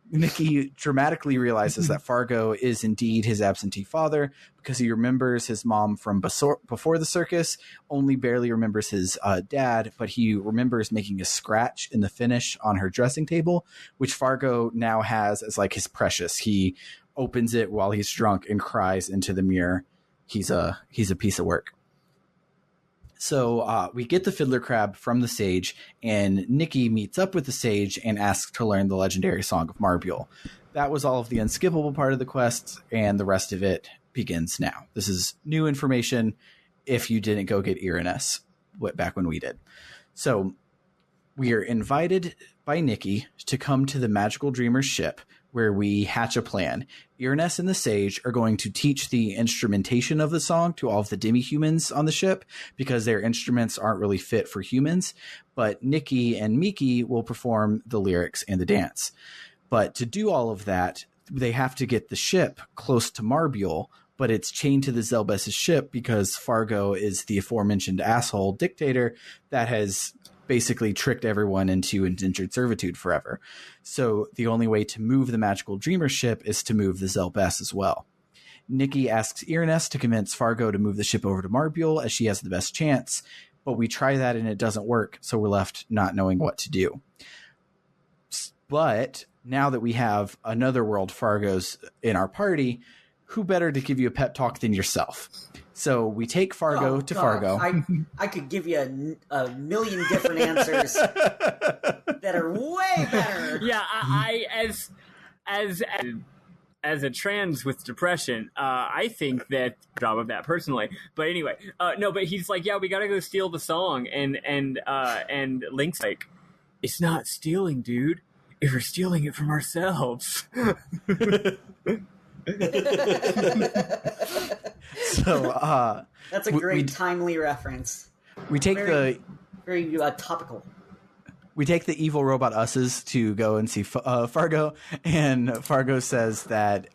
Nikki dramatically realizes that Fargo is indeed his absentee father because he remembers his mom from before the circus, only barely remembers his dad, but he remembers making a scratch in the finish on her dressing table, which Fargo now has as like his precious. He opens it while he's drunk and cries into the mirror. He's a piece of work. So we get the fiddler crab from the sage, and Nikki meets up with the sage and asks to learn the legendary song of Marbule. That was all of the unskippable part of the quest, and the rest of it begins now. This is new information if you didn't go get Irenes back when we did. So we are invited by Nikki to come to the Magical Dreamers ship, where we hatch a plan. Irenes and the sage are going to teach the instrumentation of the song to all of the demi-humans on the ship because their instruments aren't really fit for humans. But Nikki and Miki will perform the lyrics and the dance. But to do all of that, they have to get the ship close to Marbule, but it's chained to the Zelbest's ship because Fargo is the aforementioned asshole dictator that has basically tricked everyone into indentured servitude forever. So the only way to move the Magical Dreamer ship is to move the Zelbest as well. Nikki asks Irenes to convince Fargo to move the ship over to Marbule as she has the best chance, but we try that and it doesn't work, so we're left not knowing what to do. But now that we have another world Fargo's in our party, who better to give you a pep talk than yourself? So we take Fargo to Fargo. I could give you a million different answers that are way better. Yeah, I as a trans with depression, I think that job of that personally. But anyway, no. But he's like, yeah, we gotta go steal the song, and Link's like, it's not stealing, dude. If we're stealing it from ourselves. So that's a great timely reference. We take very topical. we take the evil robot us's to go and see Fargo, and Fargo says that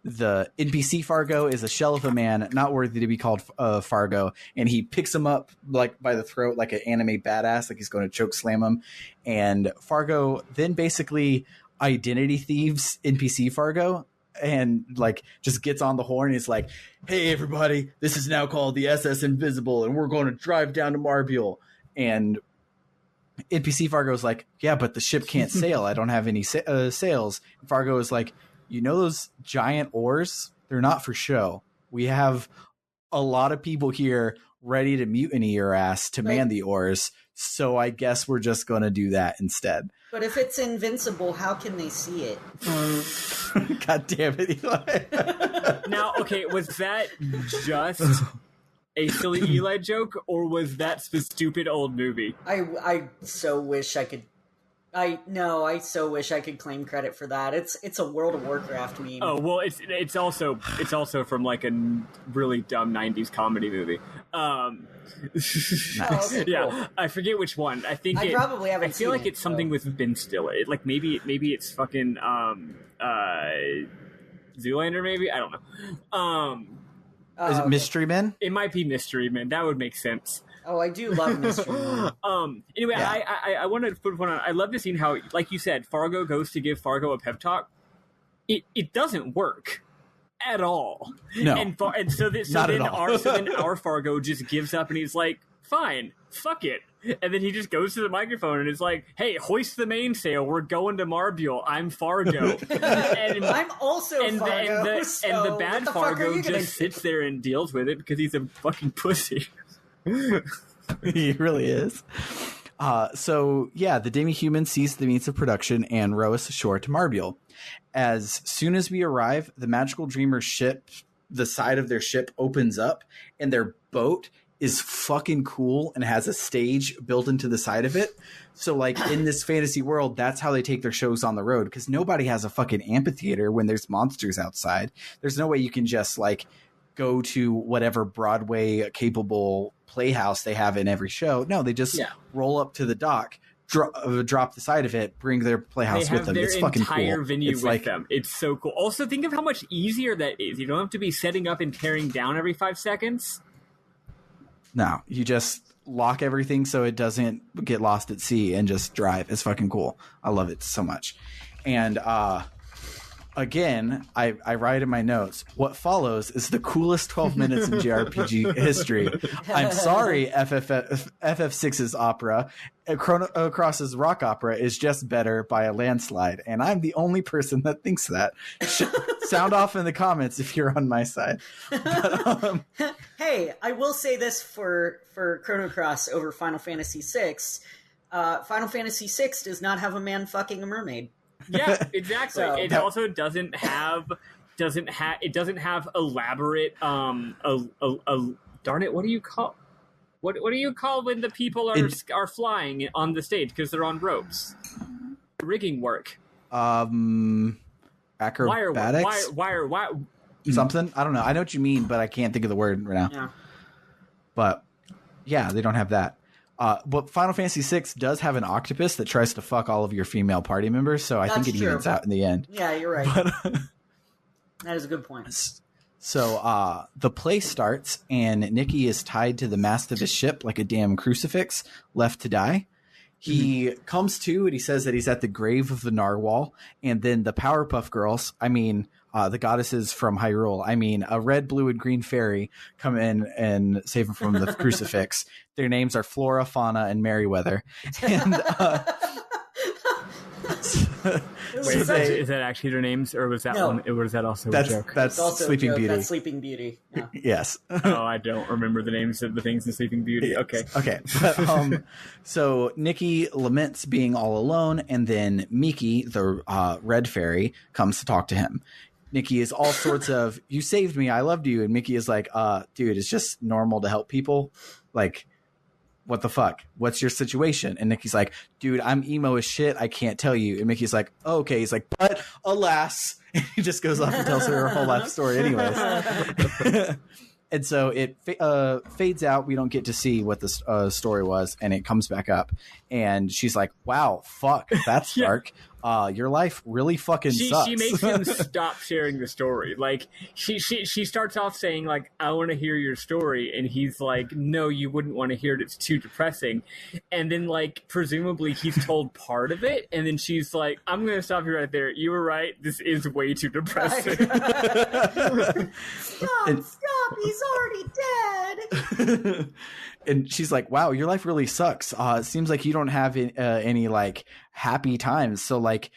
the NPC Fargo is a shell of a man, not worthy to be called Fargo, and he picks him up like by the throat like an anime badass, like he's going to choke slam him, and Fargo then basically identity thieves NPC Fargo and like just gets on the horn. He's like, hey everybody, this is now called the SS Invisible and we're going to drive down to Marbule. And NPC Fargo is like, yeah, but the ship can't sail. I don't have any sails. And Fargo is like, you know those giant oars? They're not for show. We have a lot of people here ready to mutiny your ass to man the oars. So I guess we're just going to do that instead. But if it's invincible, how can they see it? God damn it, Eli. Now, okay, was that just a silly Eli joke, or was that the stupid old movie? I so wish I could. I so wish I could claim credit for that. It's a World of Warcraft meme. Oh well, it's also from like a really dumb '90s comedy movie. Nice. Oh, okay, yeah, cool. I forget which one. I think I probably haven't. I feel like it's something with Ben Stiller. Like maybe it's fucking Zoolander. Maybe I don't know. Is it Mystery Men? It might be Mystery Men. That would make sense. Oh, I do love Mystery Men. Anyway, Yeah. I wanted to put one on. I love the scene how, like you said, Fargo goes to give Fargo a pep talk. It doesn't work at all. No, and so then our Fargo just gives up and he's like, fine, fuck it. And then he just goes to the microphone and is like, hey, hoist the mainsail. We're going to Marbule. I'm Fargo. And I'm also Fargo. And the bad Fargo just sits there and deals with it because he's a fucking pussy. He really is. So yeah, the demi-human sees the means of production and row us ashore to Marbule. As soon as we arrive, the magical dreamer's ship, the side of their ship opens up, and their boat is fucking cool and has a stage built into the side of it. So like in this fantasy world, that's how they take their shows on the road, because nobody has a fucking amphitheater when there's monsters outside. There's no way you can just like go to whatever Broadway capable playhouse they have in every show. No, they just roll up to the dock, drop the side of it, bring their playhouse with them. It's fucking cool. They have their entire venue it's with like, them. It's so cool. Also, think of how much easier that is. You don't have to be setting up and tearing down every 5 seconds. No, you just lock everything so it doesn't get lost at sea and just drive. It's fucking cool. I love it so much. And again, I write in my notes, what follows is the coolest 12 minutes in JRPG history. I'm sorry, FF6's opera. Chrono Cross's rock opera is just better by a landslide, and I'm the only person that thinks that. Sound off in the comments if you're on my side. But, hey, I will say this for Chrono Cross over Final Fantasy VI. Final Fantasy VI does not have a man fucking a mermaid. Yeah, exactly. So, it also doesn't have elaborate darn it, what do you call when the people are flying on the stage because they're on ropes? Rigging work. Acrobatics? Wire. Something? I don't know. I know what you mean, but I can't think of the word right now. Yeah. But yeah, they don't have that. But Final Fantasy VI does have an octopus that tries to fuck all of your female party members, so I think it evens out in the end. Yeah, you're right. But, that is a good point. So the play starts, and Nikki is tied to the mast of his ship like a damn crucifix, left to die. He comes to, and he says that he's at the grave of the narwhal, and then the Powerpuff Girls, the goddesses from Hyrule, a red, blue, and green fairy come in and save him from the crucifix. Their names are Flora, Fauna, and Merryweather. And Wait, is that actually their names, or was that one? Or was that also a joke? That's also Sleeping Beauty. That's Sleeping Beauty. Yeah. Yes. Oh, I don't remember the names of the things in Sleeping Beauty. Okay. Okay. But, so Nikki laments being all alone, and then Miki, the red fairy, comes to talk to him. Nikki is all sorts of, you saved me, I loved you. And Mickey is like, dude, it's just normal to help people. Like, what the fuck? What's your situation? And Nikki's like, dude, I'm emo as shit. I can't tell you. And Mickey's like, oh, okay. He's like, but alas. And he just goes off and tells her her whole life story anyways. And so it fades out. We don't get to see what the story was, and it comes back up. And she's like, "Wow, fuck, that's dark. Your life really fucking sucks." She makes him stop sharing the story. Like she starts off saying like, "I want to hear your story," and he's like, "No, you wouldn't want to hear it. It's too depressing." And then like presumably he's told part of it, and then she's like, "I'm gonna stop you right there. You were right. This is way too depressing." Stop! He's already dead. And she's like, "Wow, your life really sucks. It seems like you don't have any like happy times. So like,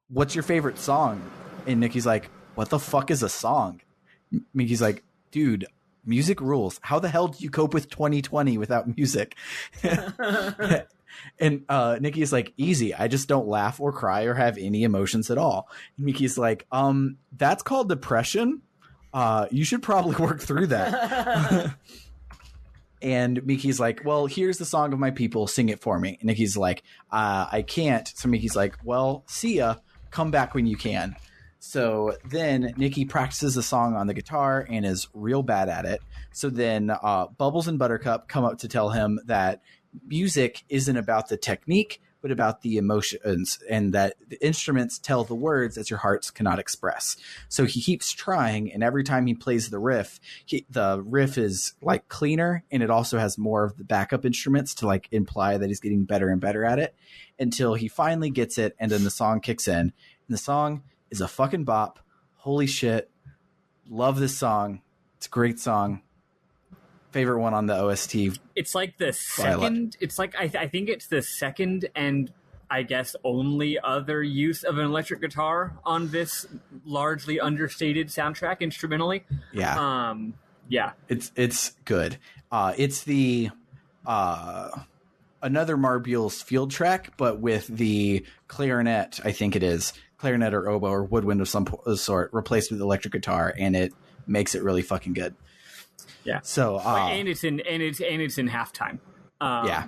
what's your favorite song?" And Nikki's like, "What the fuck is a song?" Mickey's like, "Dude, music rules. How the hell do you cope with 2020 without music?" And Nikki's like, "Easy. I just don't laugh or cry or have any emotions at all." And Mickey's like, "That's called depression. You should probably work through that." And Mickey's like, "Well, here's the song of my people. Sing it for me." And Nikki's like, "I can't." So Mickey's like, "Well, see ya. Come back when you can." So then Nikki practices the song on the guitar and is real bad at it. So then Bubbles and Buttercup come up to tell him that music isn't about the technique, but about the emotions, and that the instruments tell the words that your hearts cannot express. So he keeps trying, and every time he plays the riff is like cleaner, and it also has more of the backup instruments to like imply that he's getting better and better at it, until he finally gets it, and then the song kicks in. And the song is a fucking bop. Holy shit. Love this song. It's a great song. Favorite one on the OST. It's like the second. It's like I think it's the second and I guess only other use of an electric guitar on this largely understated soundtrack instrumentally. Yeah. Yeah. It's good. It's the another Marbule's field track, but with the clarinet. I think it is clarinet or oboe or woodwind of some sort replaced with electric guitar, and it makes it really fucking good. Yeah. So and it's in halftime. Yeah.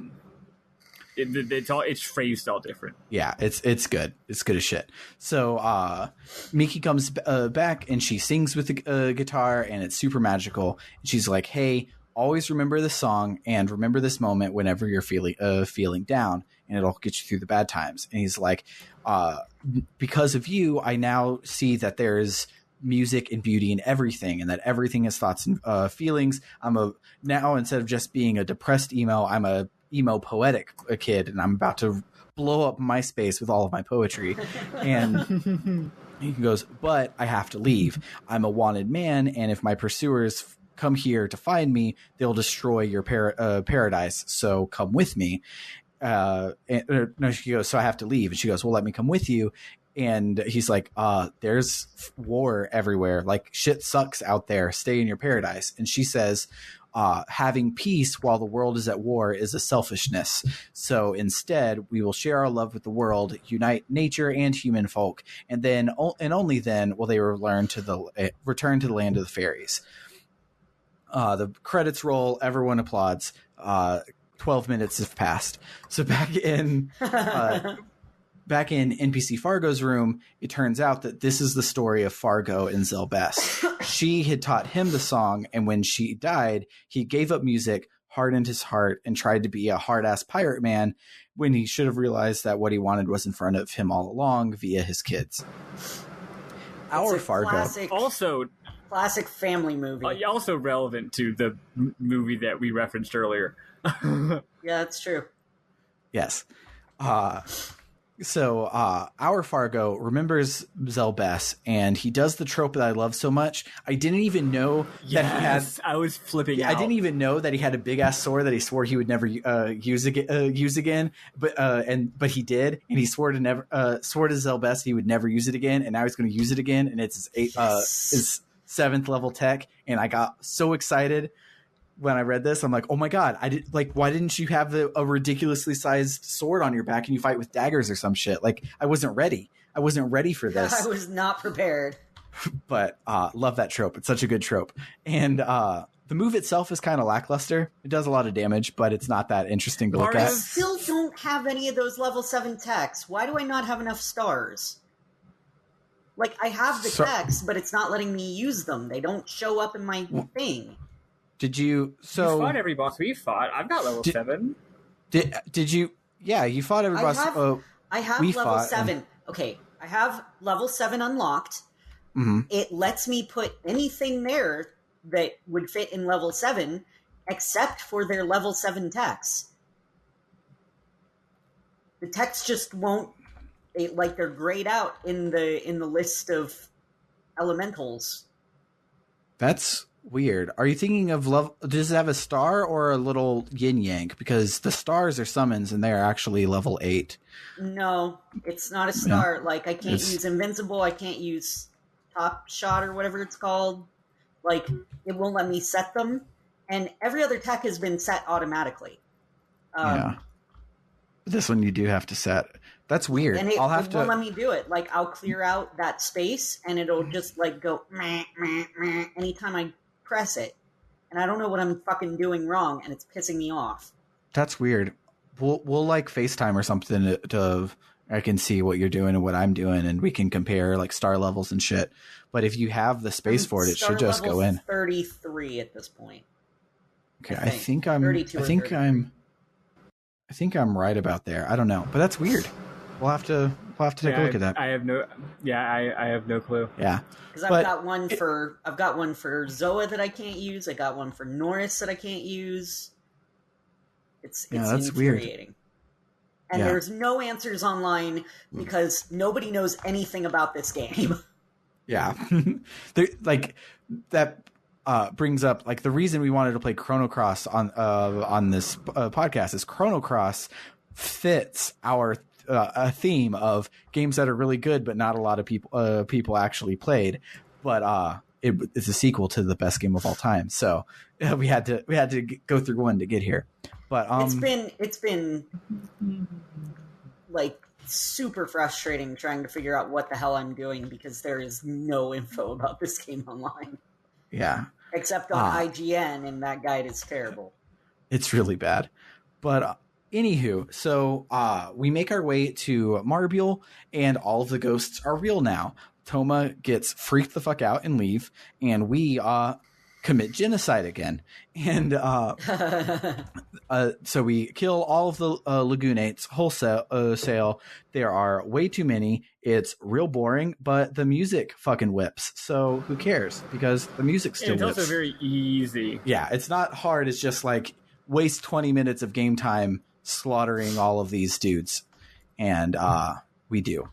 It's phrased all different. Yeah, it's good. It's good as shit. So Miki comes back and she sings with the guitar, and it's super magical. And she's like, "Hey, always remember this song and remember this moment whenever you're feeling down, and it'll get you through the bad times." And he's like, "Because of you, I now see that there's music and beauty in everything, and that everything is thoughts and feelings. Now instead of just being a depressed emo, I'm a emo poetic kid, and I'm about to blow up MySpace with all of my poetry." And he goes, "But I have to leave. I'm a wanted man, and if my pursuers come here to find me, they'll destroy your paradise. So come with me." No, she goes, "So I have to leave." And she goes, "Well, let me come with you." And he's like, "There's war everywhere. Like, shit sucks out there. Stay in your paradise." And she says, "Having peace while the world is at war is a selfishness. So instead, we will share our love with the world, unite nature and human folk, and then and only then will they return to the land of the fairies." The credits roll. Everyone applauds. 12 minutes have passed. So back in NPC Fargo's room, it turns out that this is the story of Fargo and Zelbess. She had taught him the song, and when she died, he gave up music, hardened his heart, and tried to be a hard-ass pirate man when he should have realized that what he wanted was in front of him all along via his kids. Our Fargo. Classic family movie. Also relevant to the movie that we referenced earlier. Yeah, that's true. Yes. So our Fargo remembers Zelbess, and he does the trope that I love so much. I didn't even know that he had. I was flipping out. I didn't even know that he had a big ass sword that he swore he would never use again. But he did, and he swore to Zelbess he would never use it again, and now he's going to use it again, and it's his 7th level tech, and I got so excited. When I read this, I'm like, "Oh my god! Why didn't you have a ridiculously sized sword on your back and you fight with daggers or some shit?" Like, I wasn't ready. I wasn't ready for this. I was not prepared. But love that trope. It's such a good trope. And the move itself is kind of lackluster. It does a lot of damage, but it's not that interesting to look at. I still don't have any of those level 7 techs. Why do I not have enough stars? Like, I have the techs, but it's not letting me use them. They don't show up in my thing. Did you? So you fought every boss we fought. I've got level 7. Did you? Yeah, you fought every boss. I have level 7. Okay, I have level 7 unlocked. Mm-hmm. It lets me put anything there that would fit in level 7, except for their level 7 techs. The techs just won't. They're grayed out in the list of elementals. That's weird. Are you thinking of level? Does it have a star or a little yin yang? Because the stars are summons and they are actually level 8. No, it's not a star. Yeah. I can't use invincible. I can't use top shot or whatever it's called. It won't let me set them. And every other tech has been set automatically. Yeah. This one you do have to set. That's weird. And it won't let me do it. I'll clear out that space and it'll just go meh, meh, meh, anytime I press it. And I don't know what I'm fucking doing wrong and it's pissing me off. That's weird. We'll FaceTime or something to I can see what you're doing and what I'm doing and we can compare star levels and shit. But if you have the space for it, it should just go in. 33 at this point. Okay, I think I'm right about there. I don't know, but that's weird. We'll have to take a look at that. I have no clue. Yeah, because I've got one for Zoa that I can't use. I got one for Norris that I can't use. It's that's infuriating. Weird. And there's no answers online because nobody knows anything about this game. Yeah, that brings up the reason we wanted to play Chrono Cross on this podcast is Chrono Cross fits our a theme of games that are really good but not a lot of people actually played, but it's a sequel to the best game of all time, so we had to go through one to get here. But it's been super frustrating trying to figure out what the hell I'm doing because there is no info about this game online. Yeah, except on IGN, and that guide is terrible. It's really bad, but. Anywho, so we make our way to Marbule, and all of the ghosts are real now. Toma gets freaked the fuck out and leave, and we commit genocide again. And so we kill all of the Lagunates wholesale. There are way too many. It's real boring, but the music fucking whips. So who cares? Because the music still whips. It's also very easy. Yeah, it's not hard. It's just waste 20 minutes of game time slaughtering all of these dudes, and we do.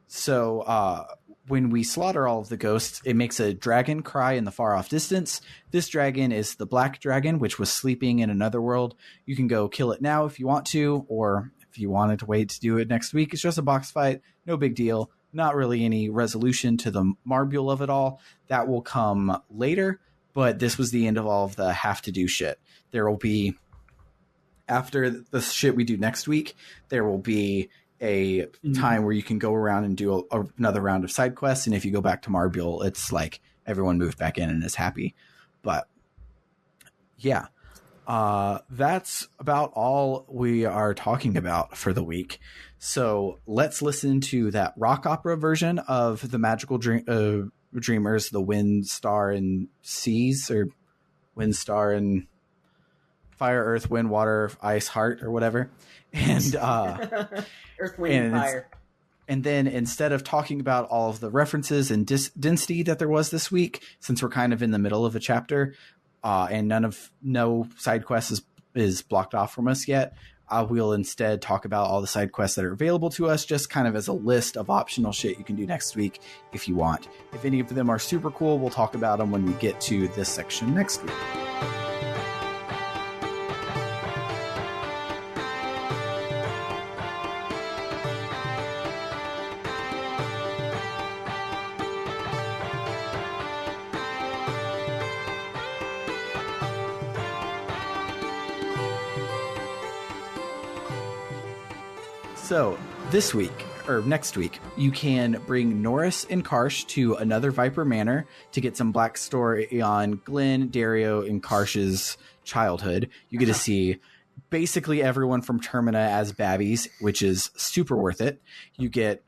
So when we slaughter all of the ghosts, it makes a dragon cry in the far off distance. This dragon is the black dragon, which was sleeping in another world. You can go kill it now if you want to, or if you wanted to wait to do it next week. It's just a box fight, no big deal. Not really any resolution to the Marbule of it all. That will come later, but this was the end of all of the have to do shit. There will be, after the shit we do next week, there will be a time where you can go around and do another round of side quests. And if you go back to Marbule, it's everyone moved back in and is happy. But yeah, that's about all we are talking about for the week. So let's listen to that rock opera version of the Magical Dreamers, the Wind, Star, and Seas, or Wind, Star, and Fire, Earth, Wind, Water, Ice, Heart, or whatever. And Earth, Wind, Fire. And then instead of talking about all of the references and density that there was this week, since we're kind of in the middle of a chapter, and no side quest is blocked off from us yet, we'll instead talk about all the side quests that are available to us, just kind of as a list of optional shit you can do next week if you want. If any of them are super cool, we'll talk about them when we get to this section next week. So this week, or next week, you can bring Norris and Karsh to another Viper Manor to get some black story on Glenn, Dario, and Karsh's childhood. You get to see basically everyone from Termina as babbies, which is super worth it. You get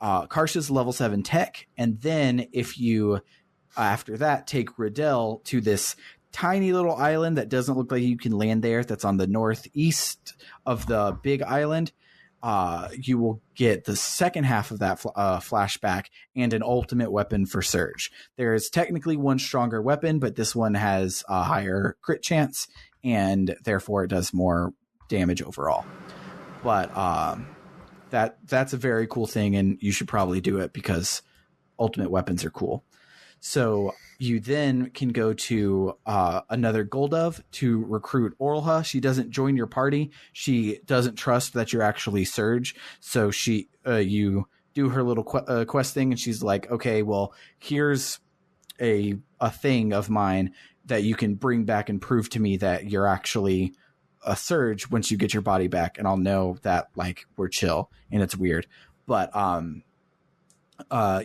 Karsh's level 7 tech, and then if you, after that, take Riddell to this tiny little island that doesn't look like you can land there. That's on the northeast of the big island. You will get the second half of that flashback and an ultimate weapon for Surge. There is technically one stronger weapon, but this one has a higher crit chance, and therefore it does more damage overall. But that's a very cool thing, and you should probably do it because ultimate weapons are cool. So you then can go to another Goldove to recruit Orlha. She doesn't join your party. She doesn't trust that you're actually Surge. So you do her little quest thing, and she's like, okay, well, here's a thing of mine that you can bring back and prove to me that you're actually a Surge once you get your body back, and I'll know that like we're chill. And it's weird, but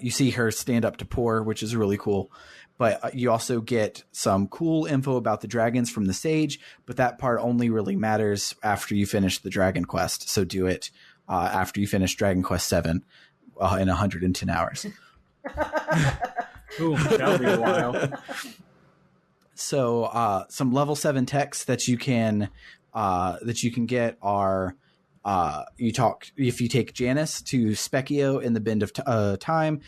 you see her stand up to Poor, which is really cool. But you also get some cool info about the dragons from the Sage, but that part only really matters after you finish the Dragon Quest. So do it after you finish Dragon Quest 7 in 110 hours. Ooh, that'll be a while. So some level 7 techs that you can get are if you take Janice to Specchio in the Bend of Time,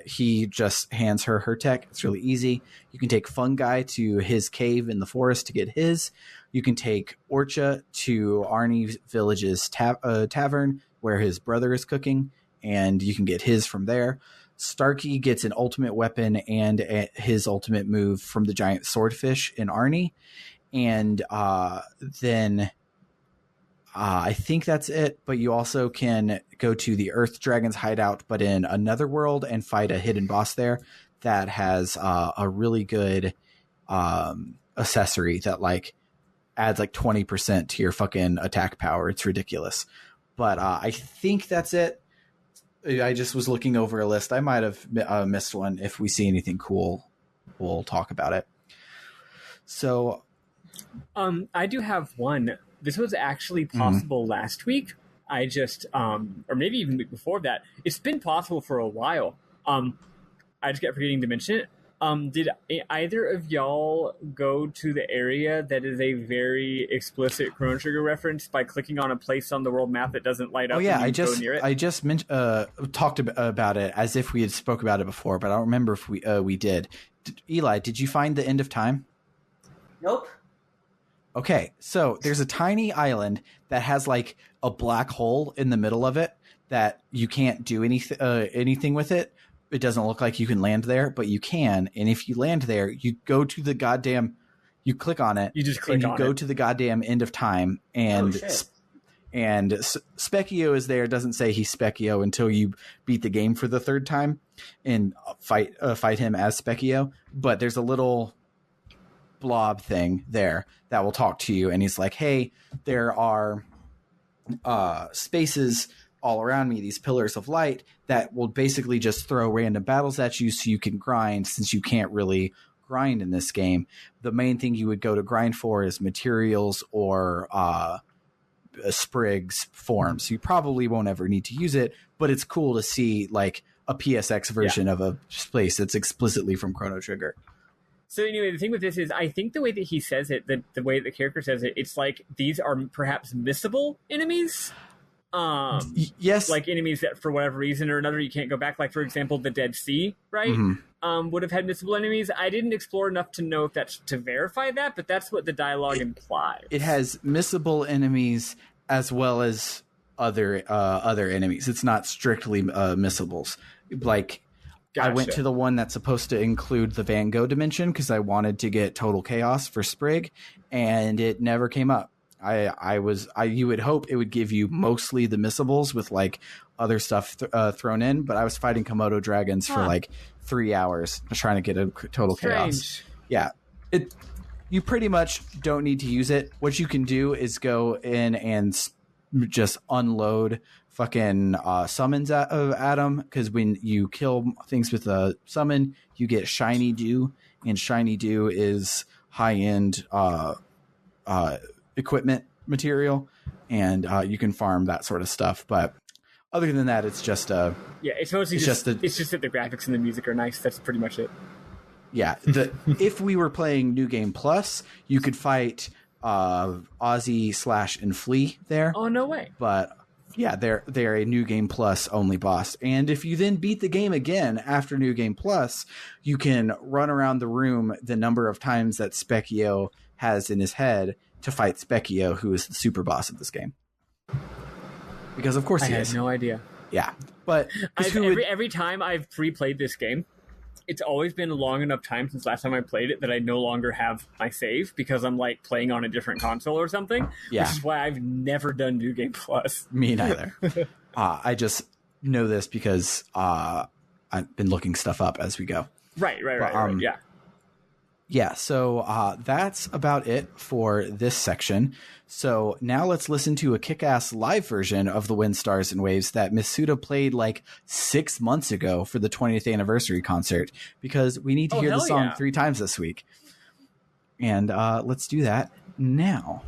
he just hands her tech. It's really easy. You can take Fungi to his cave in the forest to get his. You can take Orcha to Arnie Village's tavern where his brother is cooking, and you can get his from there. Starkey gets an ultimate weapon and his ultimate move from the giant swordfish in Arnie. And then I think that's it, but you also can go to the Earth Dragon's hideout, but in another world, and fight a hidden boss there that has a really good accessory that like adds like 20% to your fucking attack power. It's ridiculous. But I think that's it. I just was looking over a list. I might have missed one. If we see anything cool, we'll talk about it. So I do have one. This was actually possible last week. I just, or maybe even before that. It's been possible for a while. I just kept forgetting to mention it. Did either of y'all go to the area that is a very explicit Chrono Trigger reference by clicking on a place on the world map that doesn't light up? Oh yeah, I just talked about it as if we had spoke about it before, but I don't remember if we did. Eli, did you find the End of Time? Nope. Okay, so there's a tiny island that has like a black hole in the middle of it that you can't do anything with it. It doesn't look like you can land there, but you can. And if you land there, you go to the goddamn, you click on it. You just click on it. And you go to the goddamn End of Time. And Specchio is there. It doesn't say he's Specchio until you beat the game for the third time and fight him as Specchio. But there's a little blob thing there that will talk to you, and he's like, hey, there are spaces all around me, these pillars of light that will basically just throw random battles at you so you can grind, since you can't really grind in this game. The main thing you would go to grind for is materials or Sprig's forms. You probably won't ever need to use it, but it's cool to see like a PSX version of a place that's explicitly from Chrono Trigger. So anyway, the thing with this is, I think the way that he says it, the way the character says it, it's like these are perhaps missable enemies. Yes, like enemies that for whatever reason or another you can't go back. Like for example, the Dead Sea, right? Mm-hmm. Would have had missable enemies. I didn't explore enough to know if that's to verify that, but that's what the dialogue implies. It has missable enemies as well as other enemies. It's not strictly missables. Like. Gotcha. I went to the one that's supposed to include the Van Gogh dimension because I wanted to get Total Chaos for Sprig, and it never came up. You would hope it would give you mostly the missables with like other stuff thrown in, but I was fighting Komodo dragons for like 3 hours trying to get a Total Chaos. Yeah, you pretty much don't need to use it. What you can do is go in and just unload fucking summons at them, because when you kill things with a summon, you get Shiny Dew, and Shiny Dew is high-end equipment material, and you can farm that sort of stuff. But other than that, it's just it's mostly it's just that the graphics and the music are nice. That's pretty much it. Yeah, if we were playing New Game Plus, you could fight Ozzy / and Flea there. Oh, no way. But yeah, they're a New Game Plus only boss. And if you then beat the game again after New Game Plus, you can run around the room the number of times that Specchio has in his head to fight Specchio, who is the super boss of this game. Because of course he is. I had no idea. Yeah, but every time I've replayed this game, it's always been a long enough time since last time I played it that I no longer have my save because I'm like playing on a different console or something. Yeah. Which is why I've never done New Game Plus. Me neither. I just know this because I've been looking stuff up as we go. Right. Yeah. Yeah, so that's about it for this section. So now let's listen to a kick-ass live version of the Wind, Stars, and Waves that Miss Suda played like 6 months ago for the 20th anniversary concert, because we need to hear the song 3 times this week. And let's do that now.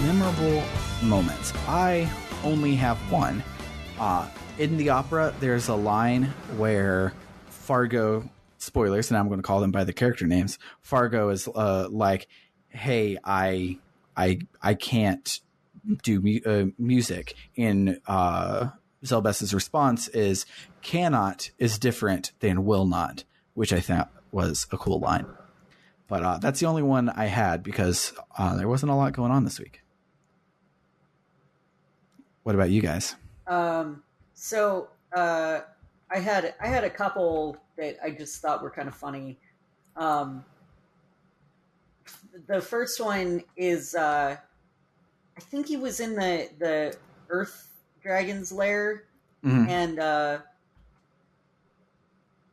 Memorable moments. I only have one. In the opera, there's a line where Fargo, spoilers, and I'm going to call them by the character names. Fargo is like, "Hey, I can't do music." And Zelbes's response is, "Cannot is different than will not," which I thought was a cool line. But that's the only one I had because there wasn't a lot going on this week. What about you guys? So I had a couple that I just thought were kind of funny. The first one is I think he was in the Earth Dragon's lair, and I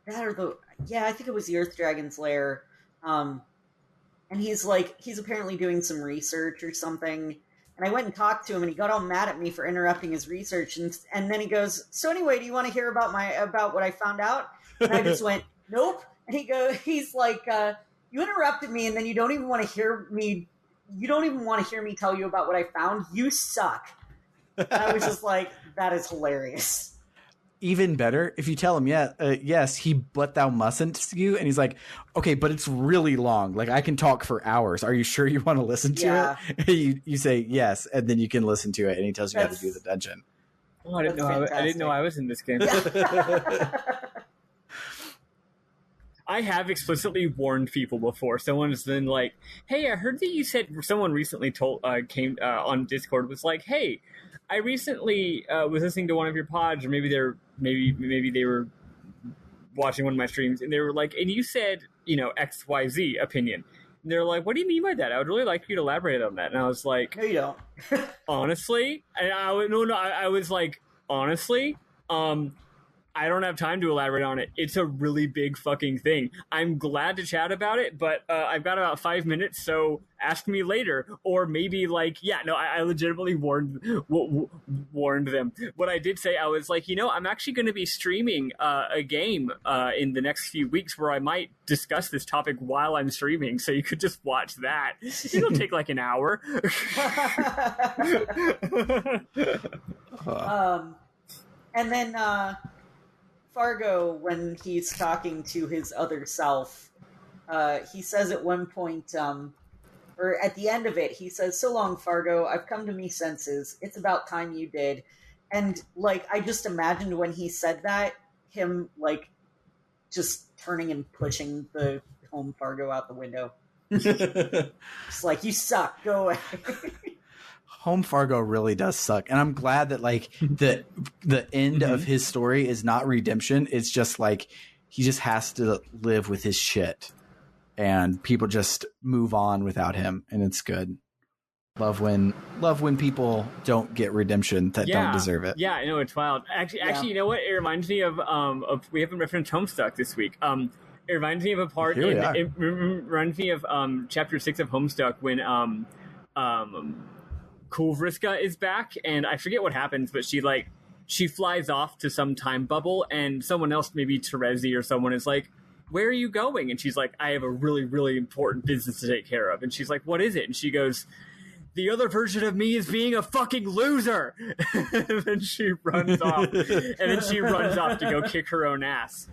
think it was the Earth Dragon's lair. And he's apparently doing some research or something. And I went and talked to him, and he got all mad at me for interrupting his research. And then he goes, "So anyway, do you want to hear about what I found out?" And I just went, "Nope." And he's like, "You interrupted me, and then you don't even want to hear me. You don't even want to hear me tell you about what I found. You suck." And I was just like, "That is hilarious." Even better if you tell him, yes, but thou mustn't you, and he's like, "Okay, but it's really long. Like I can talk for hours. Are you sure you want to listen to it?" You say yes, and then you can listen to it, and he tells you how to do the dungeon. Oh, I didn't know I was in this game. Yeah. I have explicitly warned people before. Someone's been like, "Hey, I heard that you said." Someone recently came on Discord was like, "Hey, I recently was listening to one of your pods, or maybe they were watching one of my streams, and they were like, and you said, XYZ opinion." And they're like, "What do you mean by that? I would really like you to elaborate on that." And I was like, "No, you don't." Honestly, and I was like, honestly, I don't have time to elaborate on it. It's a really big fucking thing. I'm glad to chat about it, but I've got about 5 minutes, so ask me later. Or maybe I legitimately warned them. What I did say, I was like, I'm actually going to be streaming a game in the next few weeks where I might discuss this topic while I'm streaming, so you could just watch that. It'll take like an hour. And then Fargo, when he's talking to his other self, he says at one point, or at the end of it, he says, "So long, Fargo. I've come to me senses. It's about time you did." And I just imagined when he said that, him just turning and pushing the home Fargo out the window. Just like, "You suck. Go away." Home Fargo really does suck, and I'm glad that the end of his story is not redemption. It's just he just has to live with his shit, and people just move on without him, and it's good. Love when people don't get redemption that don't deserve it. Yeah, I know, it's wild. Actually, you know what? It reminds me of we haven't referenced Homestuck this week. It reminds me of a part. It reminds me of chapter 6 of Homestuck when Cool Vriska is back, and I forget what happens, but she flies off to some time bubble, and someone else, maybe Terezi or someone, is like, where are you going? And she's like, I have a really, really important business to take care of. And she's like, what is it? And she goes, the other version of me is being a fucking loser. And then she runs off. And then she runs off to go kick her own ass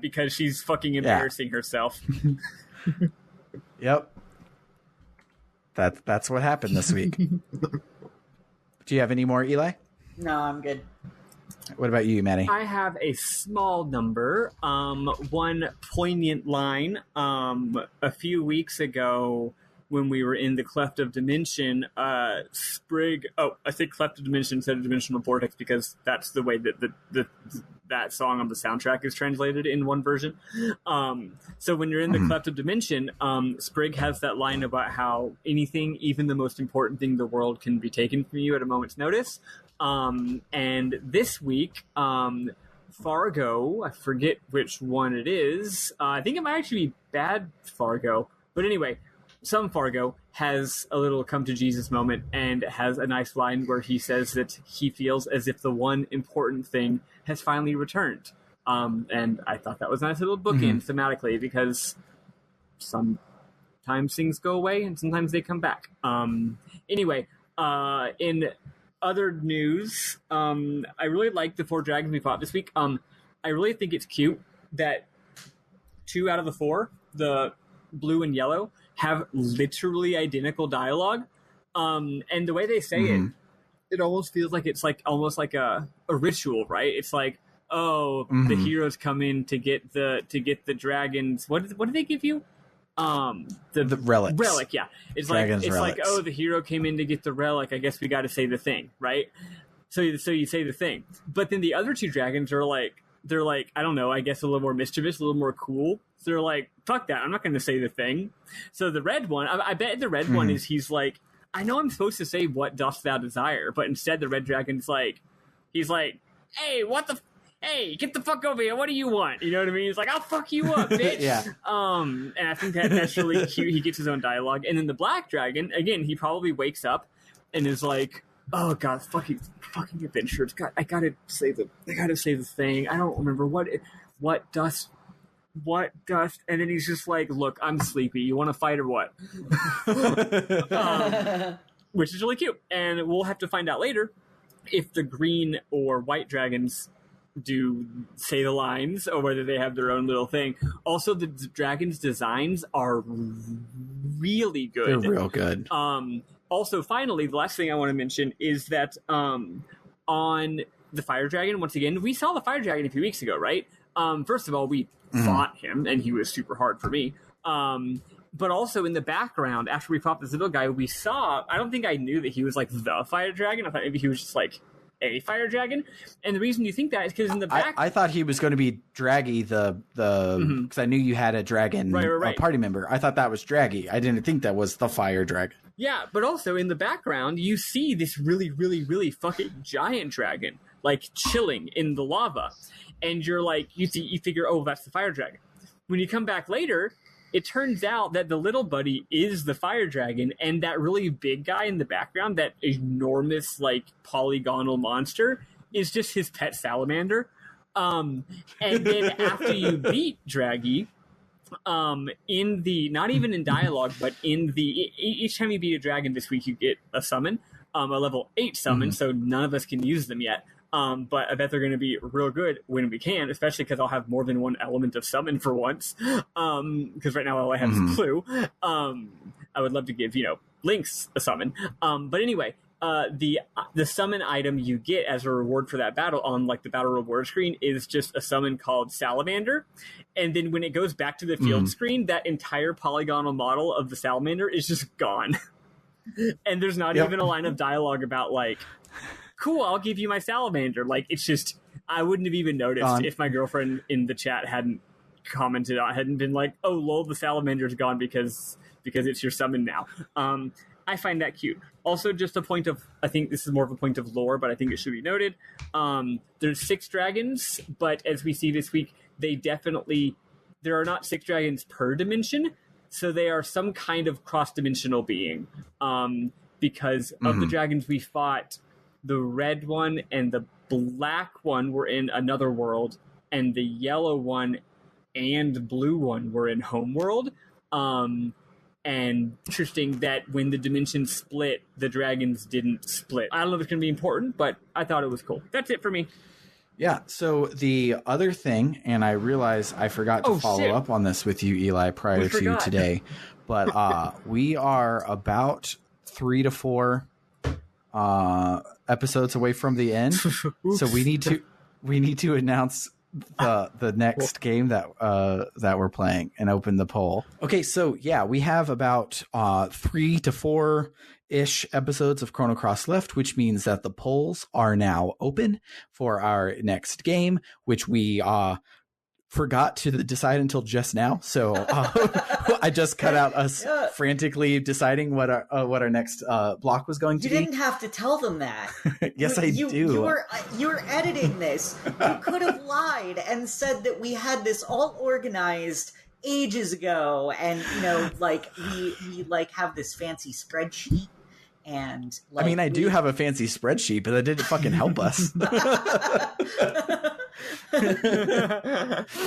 because she's fucking embarrassing herself. Yep. That's what happened this week. Do you have any more, Eli? No, I'm good. What about you, Maddy? I have a small number, one poignant line. A few weeks ago, when we were in the Cleft of Dimension, Sprig... Oh, I say Cleft of Dimension instead of Dimensional Vortex because that's the way that that song on the soundtrack is translated in one version. So when you're in the Cleft of Dimension, Sprig has that line about how anything, even the most important thing in the world, can be taken from you at a moment's notice. And this week, Fargo, I forget which one it is. I think it might actually be Bad Fargo. But anyway, some Fargo has a little come to Jesus moment and has a nice line where he says that he feels as if the one important thing has finally returned. And I thought that was a nice little bookend thematically because sometimes things go away and sometimes they come back. Anyway, in other news, I really like the 4 dragons we fought this week. I really think it's cute that 2 out of the 4, the blue and yellow, have literally identical dialogue. And the way they say it almost feels like it's like almost like a ritual, right? It's like, oh, the heroes come in to get the dragons. What do they give you? The relics. Relic, yeah. It's Dragon's like relics. like, oh, the hero came in to get the relic. I guess we got to say the thing, right? So you say the thing, but then the other 2 dragons are like, they're like, I don't know, I guess a little more mischievous, a little more cool. So they're like, fuck that, I'm not going to say the thing. So the red one, I bet the red one is, he's like, I know I'm supposed to say what dost thou desire, but instead the red dragon's like, he's like, hey, hey, get the fuck over here. What do you want? You know what I mean? He's like, I'll fuck you up, bitch. Yeah. And I think that's really cute. He gets his own dialogue. And then the black dragon, again, he probably wakes up and is like, oh god, fucking adventures. God, I gotta say the thing. I don't remember what dust. And then he's just like, look, I'm sleepy. You want to fight or what? Which is really cute. And we'll have to find out later if the green or white dragons do say the lines or whether they have their own little thing. Also, the dragons' designs are really good. They're real good. Also, finally, the last thing I want to mention is that on the fire dragon, once again, we saw the fire dragon a few weeks ago, right? First of all, we fought him, and he was super hard for me. But also in the background, after we fought this little guy, we saw, I don't think I knew that he was like the fire dragon. I thought maybe he was just like a fire dragon. And the reason you think that is because in the back... I thought he was going to be Draggy, because I knew you had a dragon right. party member. I thought that was Draggy. I didn't think that was the fire dragon. Yeah, but also in the background, you see this really, really, really fucking giant dragon, like chilling in the lava. And you're like, you figure, oh, that's the fire dragon. When you come back later, it turns out that the little buddy is the fire dragon, and that really big guy in the background, that enormous, like, polygonal monster, is just his pet salamander. And then after you beat Draggy, in the, not even in dialogue, but in the, each time you beat a dragon this week, you get a summon, a level 8 summon, so none of us can use them yet. But I bet they're going to be real good when we can, especially because I'll have more than one element of summon for once. Because right now all I have is blue. I would love to give, Lynx a summon. But anyway, the summon item you get as a reward for that battle on like the battle reward screen is just a summon called Salamander. And then when it goes back to the field screen, that entire polygonal model of the salamander is just gone. And there's not even a line of dialogue about like, cool, I'll give you my salamander. Like, it's just, I wouldn't have even noticed if my girlfriend in the chat hadn't commented on, hadn't been like, oh, lol, the salamander's gone because it's your summon now. I find that cute. Also, just a point of, I think this is more of a point of lore, but I think it should be noted. There's 6 dragons, but as we see this week, there are not 6 dragons per dimension, so they are some kind of cross-dimensional being. because of the dragons we fought. The red one and the black one were in another world, and the yellow one and blue one were in Homeworld. And interesting that when the dimensions split, the dragons didn't split. I don't know if it's going to be important, but I thought it was cool. That's it for me. Yeah, so the other thing, and I realize I forgot to follow up on this with you, Eli, prior to today, but we are about 3 to 4 episodes away from the end. So we need to announce the next game that we're playing and open the poll. Okay, so yeah, we have about 3 to 4 ish episodes of Chrono Cross left, which means that the polls are now open for our next game, which we forgot to decide until just now. So I just cut out us frantically deciding what our next block was going to be. You didn't have to tell them that. Yes, I do. You were editing this. You could have lied and said that we had this all organized ages ago, and we have this fancy spreadsheet. And I mean, I do have a fancy spreadsheet, but that didn't fucking help us.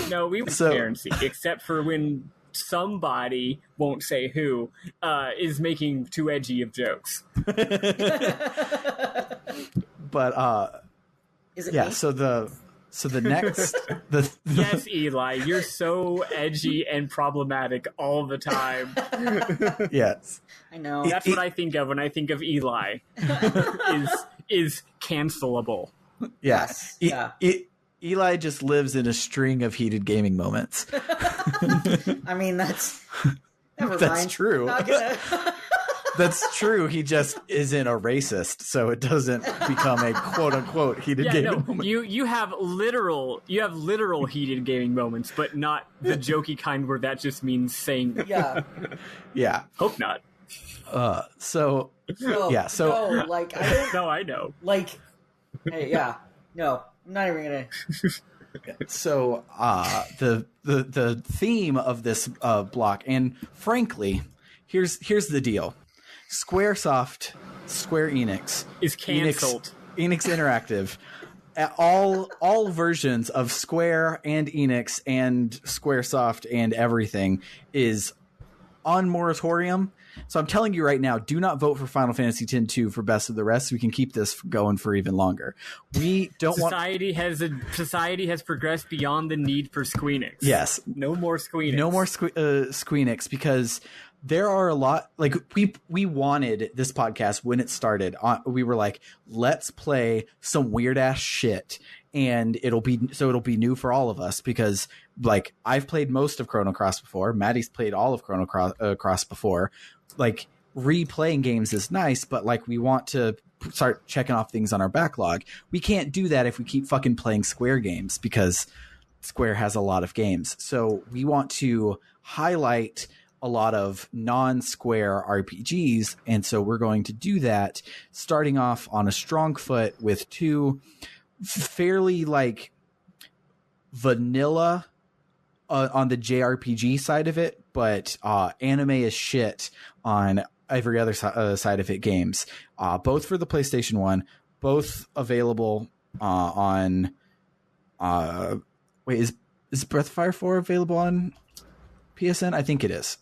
No, we were transparency, except for when somebody, won't say who, is making too edgy of jokes. But is it yeah, me? so the next Yes, Eli, you're so edgy and problematic all the time. Yes. I know. That's what I think of when I think of Eli. is cancelable. Yes. Yeah. Eli just lives in a string of heated gaming moments. I mean, that's never That's mind. true. Not gonna... That's true. He just isn't a racist, so it doesn't become a quote unquote heated gaming moment. You have literal heated gaming moments, but not the jokey kind where that just means saying Yeah. Hope not. So No, yeah, so no, like I don't No, I know. like. Hey, yeah, no, I'm not even gonna. So the theme of this block, and frankly, here's the deal: Square Enix is canceled. Enix Interactive. All versions of Square and Enix and Squaresoft and everything is on moratorium. So I'm telling you right now, do not vote for Final Fantasy X-2 for Best of the Rest. So we can keep this going for even longer. We don't Society has progressed beyond the need for Squeenix. Yes. No more Squeenix. No more Squeenix, because there are a lot, like we wanted this podcast when it started. We were like, let's play some weird ass shit, and it'll be new for all of us, because like I've played most of Chrono Cross before. Maddy's played all of Chrono Cross before. Like replaying games is nice, but like we want to start checking off things on our backlog. We can't do that if we keep fucking playing Square games, because Square has a lot of games. So we want to highlight a lot of non-Square RPGs, and so we're going to do that, starting off on a strong foot with 2 fairly like vanilla on the JRPG side of it, but anime is shit on every other side of it games. Both for the PlayStation 1, both available on wait, is Breath of Fire 4 available on PSN? I think it is.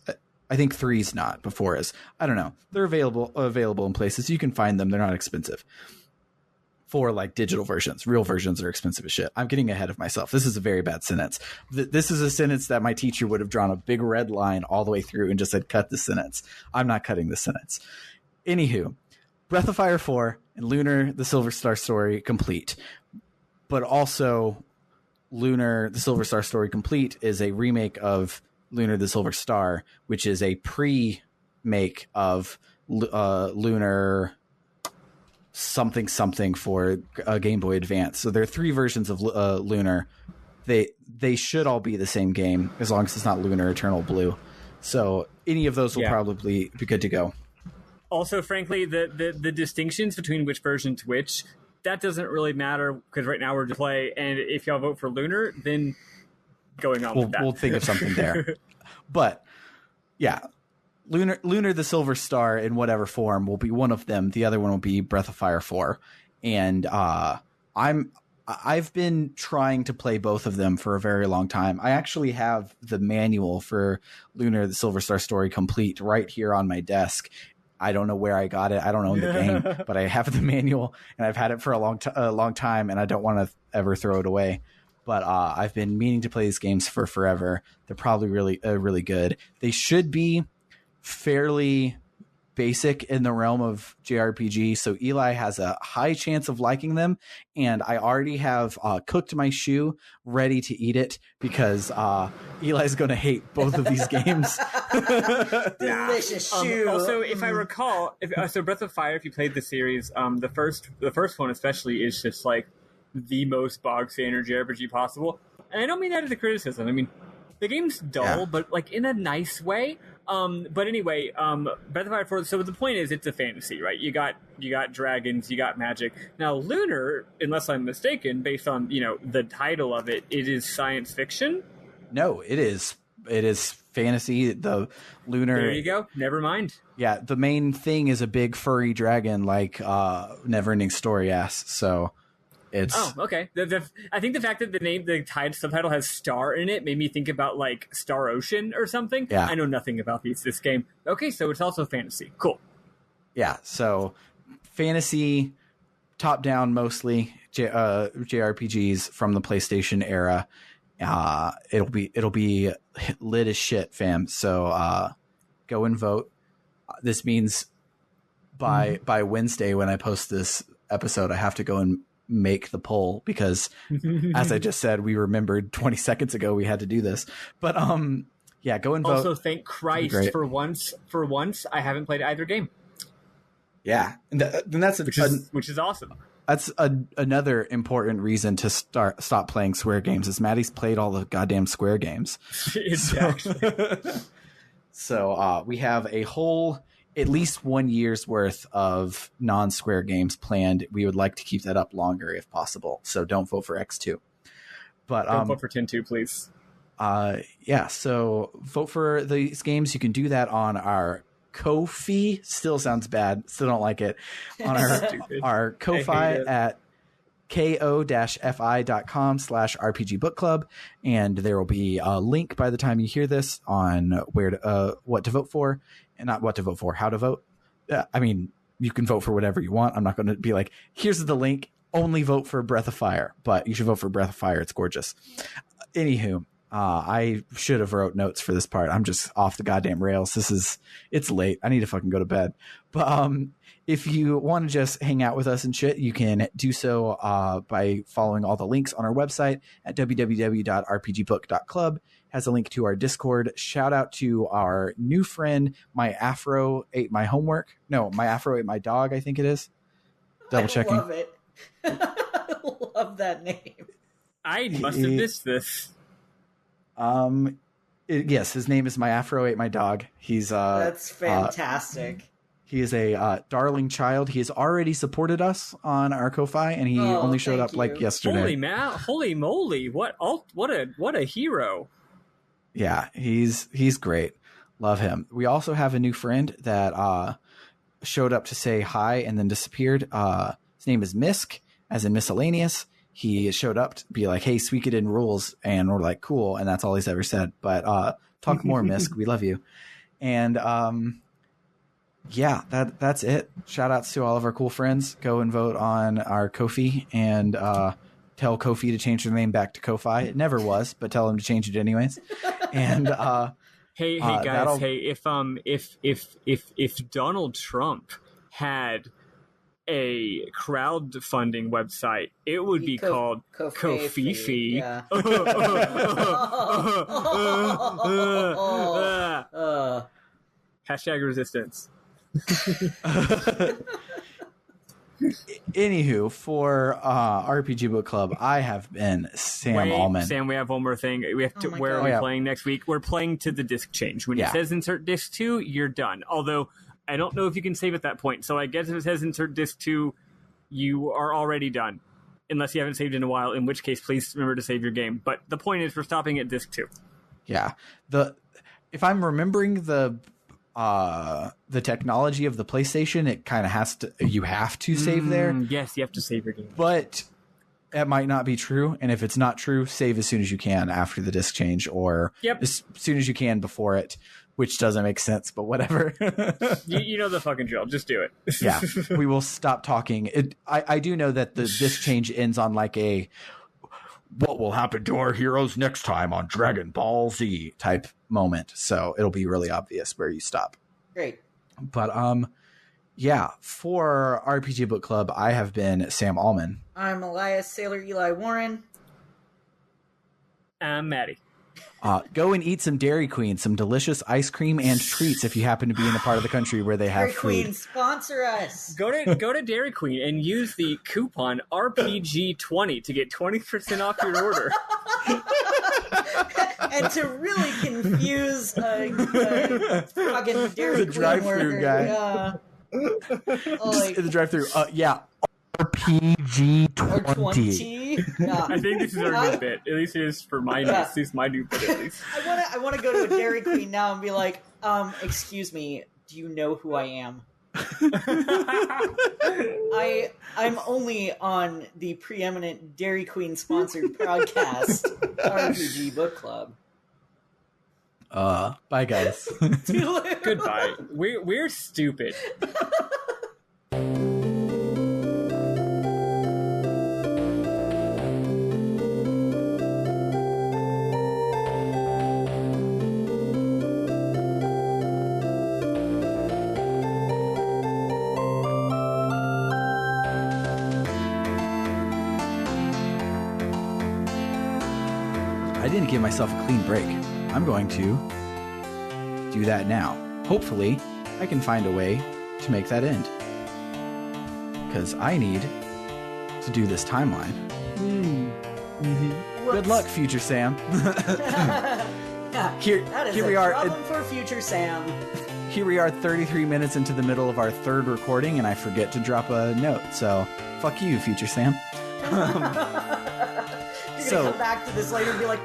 I think 3's not, but 4 is. I don't know. They're available in places. You can find them. They're not expensive. For like digital versions. Real versions are expensive as shit. I'm getting ahead of myself. This is a very bad sentence. This is a sentence that my teacher would have drawn a big red line all the way through and just said, cut the sentence. I'm not cutting the sentence. Anywho, Breath of Fire 4 and Lunar, the Silver Star Story Complete. But also Lunar, the Silver Star Story Complete is a remake of Lunar, the Silver Star, which is a pre-make of Lunar something for Game Boy Advance. So there are 3 versions of Lunar. They should all be the same game, as long as it's not Lunar Eternal Blue. So any of those will probably be good to go. Also, frankly, the distinctions between which version's which, that doesn't really matter, because right now we're to play, and if y'all vote for Lunar, then going on with that. We'll think of something there. But yeah, Lunar the Silver Star in whatever form will be one of them. The other one will be Breath of Fire 4. And I've been trying to play both of them for a very long time. I actually have the manual for Lunar the Silver Star story complete right here on my desk. I don't know where I got it. I don't own the game, but I have the manual, and I've had it for a long time, and I don't want to ever throw it away. But I've been meaning to play these games for forever. They're probably really good. They should be fairly basic in the realm of JRPG, so Eli has a high chance of liking them, and I already have cooked my shoe ready to eat it because Eli's going to hate both of these games. Delicious shoe. Also, if I recall, so Breath of Fire, if you played the series, the first one especially is just like the most bog standard JRPG possible, and I don't mean that as a criticism. I mean, the game's dull, but like in a nice way. But anyway, Breath of Fire 4, so the point is it's a fantasy, right? You got dragons, you got magic. Now Lunar, unless I'm mistaken, based on, the title of it, it is science fiction? No, it is fantasy. The Lunar... There you go. Never mind. Yeah, the main thing is a big furry dragon like Neverending Story asks, so... Oh, okay. I think the fact that the subtitle has "Star" in it made me think about like Star Ocean or something. Yeah. I know nothing about this game. Okay, so it's also fantasy. Cool. Yeah, so fantasy, top down mostly JRPGs from the PlayStation era. It'll be lit as shit, fam. So go and vote. This means by Wednesday when I post this episode, I have to go and make the poll because as I just said, we remembered 20 seconds ago we had to do this. But yeah, go and vote. Also, thank Christ for once I haven't played either game. Yeah, and that's which is awesome. That's another important reason to stop playing Square games is Maddy's played all the goddamn Square games. Exactly. So we have a whole at least 1 year's worth of non-Square games planned. We would like to keep that up longer if possible. So don't vote for X2. But don't vote for 10-2, please. Yeah, so vote for these games. You can do that on our Ko-fi. Still sounds bad. Still don't like it. On our Ko-fi at ko-fi.com/RPG Book Club. And there will be a link by the time you hear this on what to vote for. And not what to vote for, how to vote. I mean, you can vote for whatever you want. I'm not going to be like, here's the link, only vote for Breath of Fire. But you should vote for Breath of Fire. It's gorgeous. Anywho, I should have wrote notes for this part. I'm just off the goddamn rails. It's late. I need to fucking go to bed. But if you want to just hang out with us and shit, you can do so by following all the links on our website at www.rpgbook.club. Has a link to our Discord. Shout out to our new friend, My Afro Ate My Homework. No, My Afro Ate My Dog, I think it is. Double checking. I love it. I love that name. I must have missed this. Yes, his name is My Afro Ate My Dog. He's that's fantastic. He is a darling child. He has already supported us on our Ko-fi, and he only showed up like yesterday. Holy moly! What a hero! Yeah, he's great. Love him. We also have a new friend that showed up to say hi and then disappeared. His name is Misk, as in miscellaneous. He showed up to be like, hey, Suikoden rules. And we're like, cool. And that's all he's ever said. But talk more, Misk. We love you. And yeah, that's it. Shout outs to all of our cool friends. Go and vote on our Ko-fi and tell Ko-fi to change their name back to Ko-fi. It never was, but tell them to change it anyways. And hey guys, if Donald Trump had a crowdfunding website, it would be called Ko-fi. Yeah. Hashtag resistance. Anywho, for RPG Book Club, I have been Sam Allman. Sam, we have one more thing. We have to. Where are we playing next week? We're playing to the disc change. When it says insert disc 2, you're done. Although I don't know if you can save at that point. So I guess if it says insert disc 2, you are already done, unless you haven't saved in a while. In which case, please remember to save your game. But the point is, we're stopping at disc 2. Yeah. If I'm remembering the the technology of the PlayStation, it kind of you have to save there. Yes, you have to save your game. But that might not be true. And if it's not true, save as soon as you can after the disc change, or as soon as you can before it, which doesn't make sense, but whatever. you know the fucking drill. Just do it. Yeah, we will stop talking. I do know that the disc change ends on like a what will happen to our heroes next time on Dragon Ball Z type moment. So it'll be really obvious where you stop. Great. But yeah, for RPG Book Club, I have been Sam Allman. I'm Elias Sailor Eli Warren. I'm Maddy. Go and eat some Dairy Queen, some delicious ice cream and treats if you happen to be in a part of the country where they have food. Dairy Queen, sponsor us. Go to Dairy Queen and use the coupon RPG20 to get 20% off your order. And to really confuse fucking Dairy the Queen drive-thru guy. The drive-thru. Yeah. RPG 20. Yeah. I think this is our new bit. At least it is for my This is my new bit, at least. I want to go to a Dairy Queen now and be like, excuse me, do you know who I am? I'm only on the preeminent Dairy Queen sponsored podcast, RPG Book Club. Bye guys. Goodbye. We're stupid. I didn't give myself a clean break. I'm going to do that now. Hopefully, I can find a way to make that end. Because I need to do this timeline. Good luck, future Sam. Here we are. Problem for future Sam. Here we are 33 minutes into the middle of our third recording, and I forget to drop a note. So, fuck you, future Sam. You're gonna come back to this later and be like,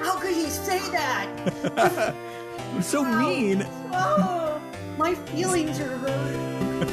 how could he say that? I'm so mean. Oh, my feelings are hurt.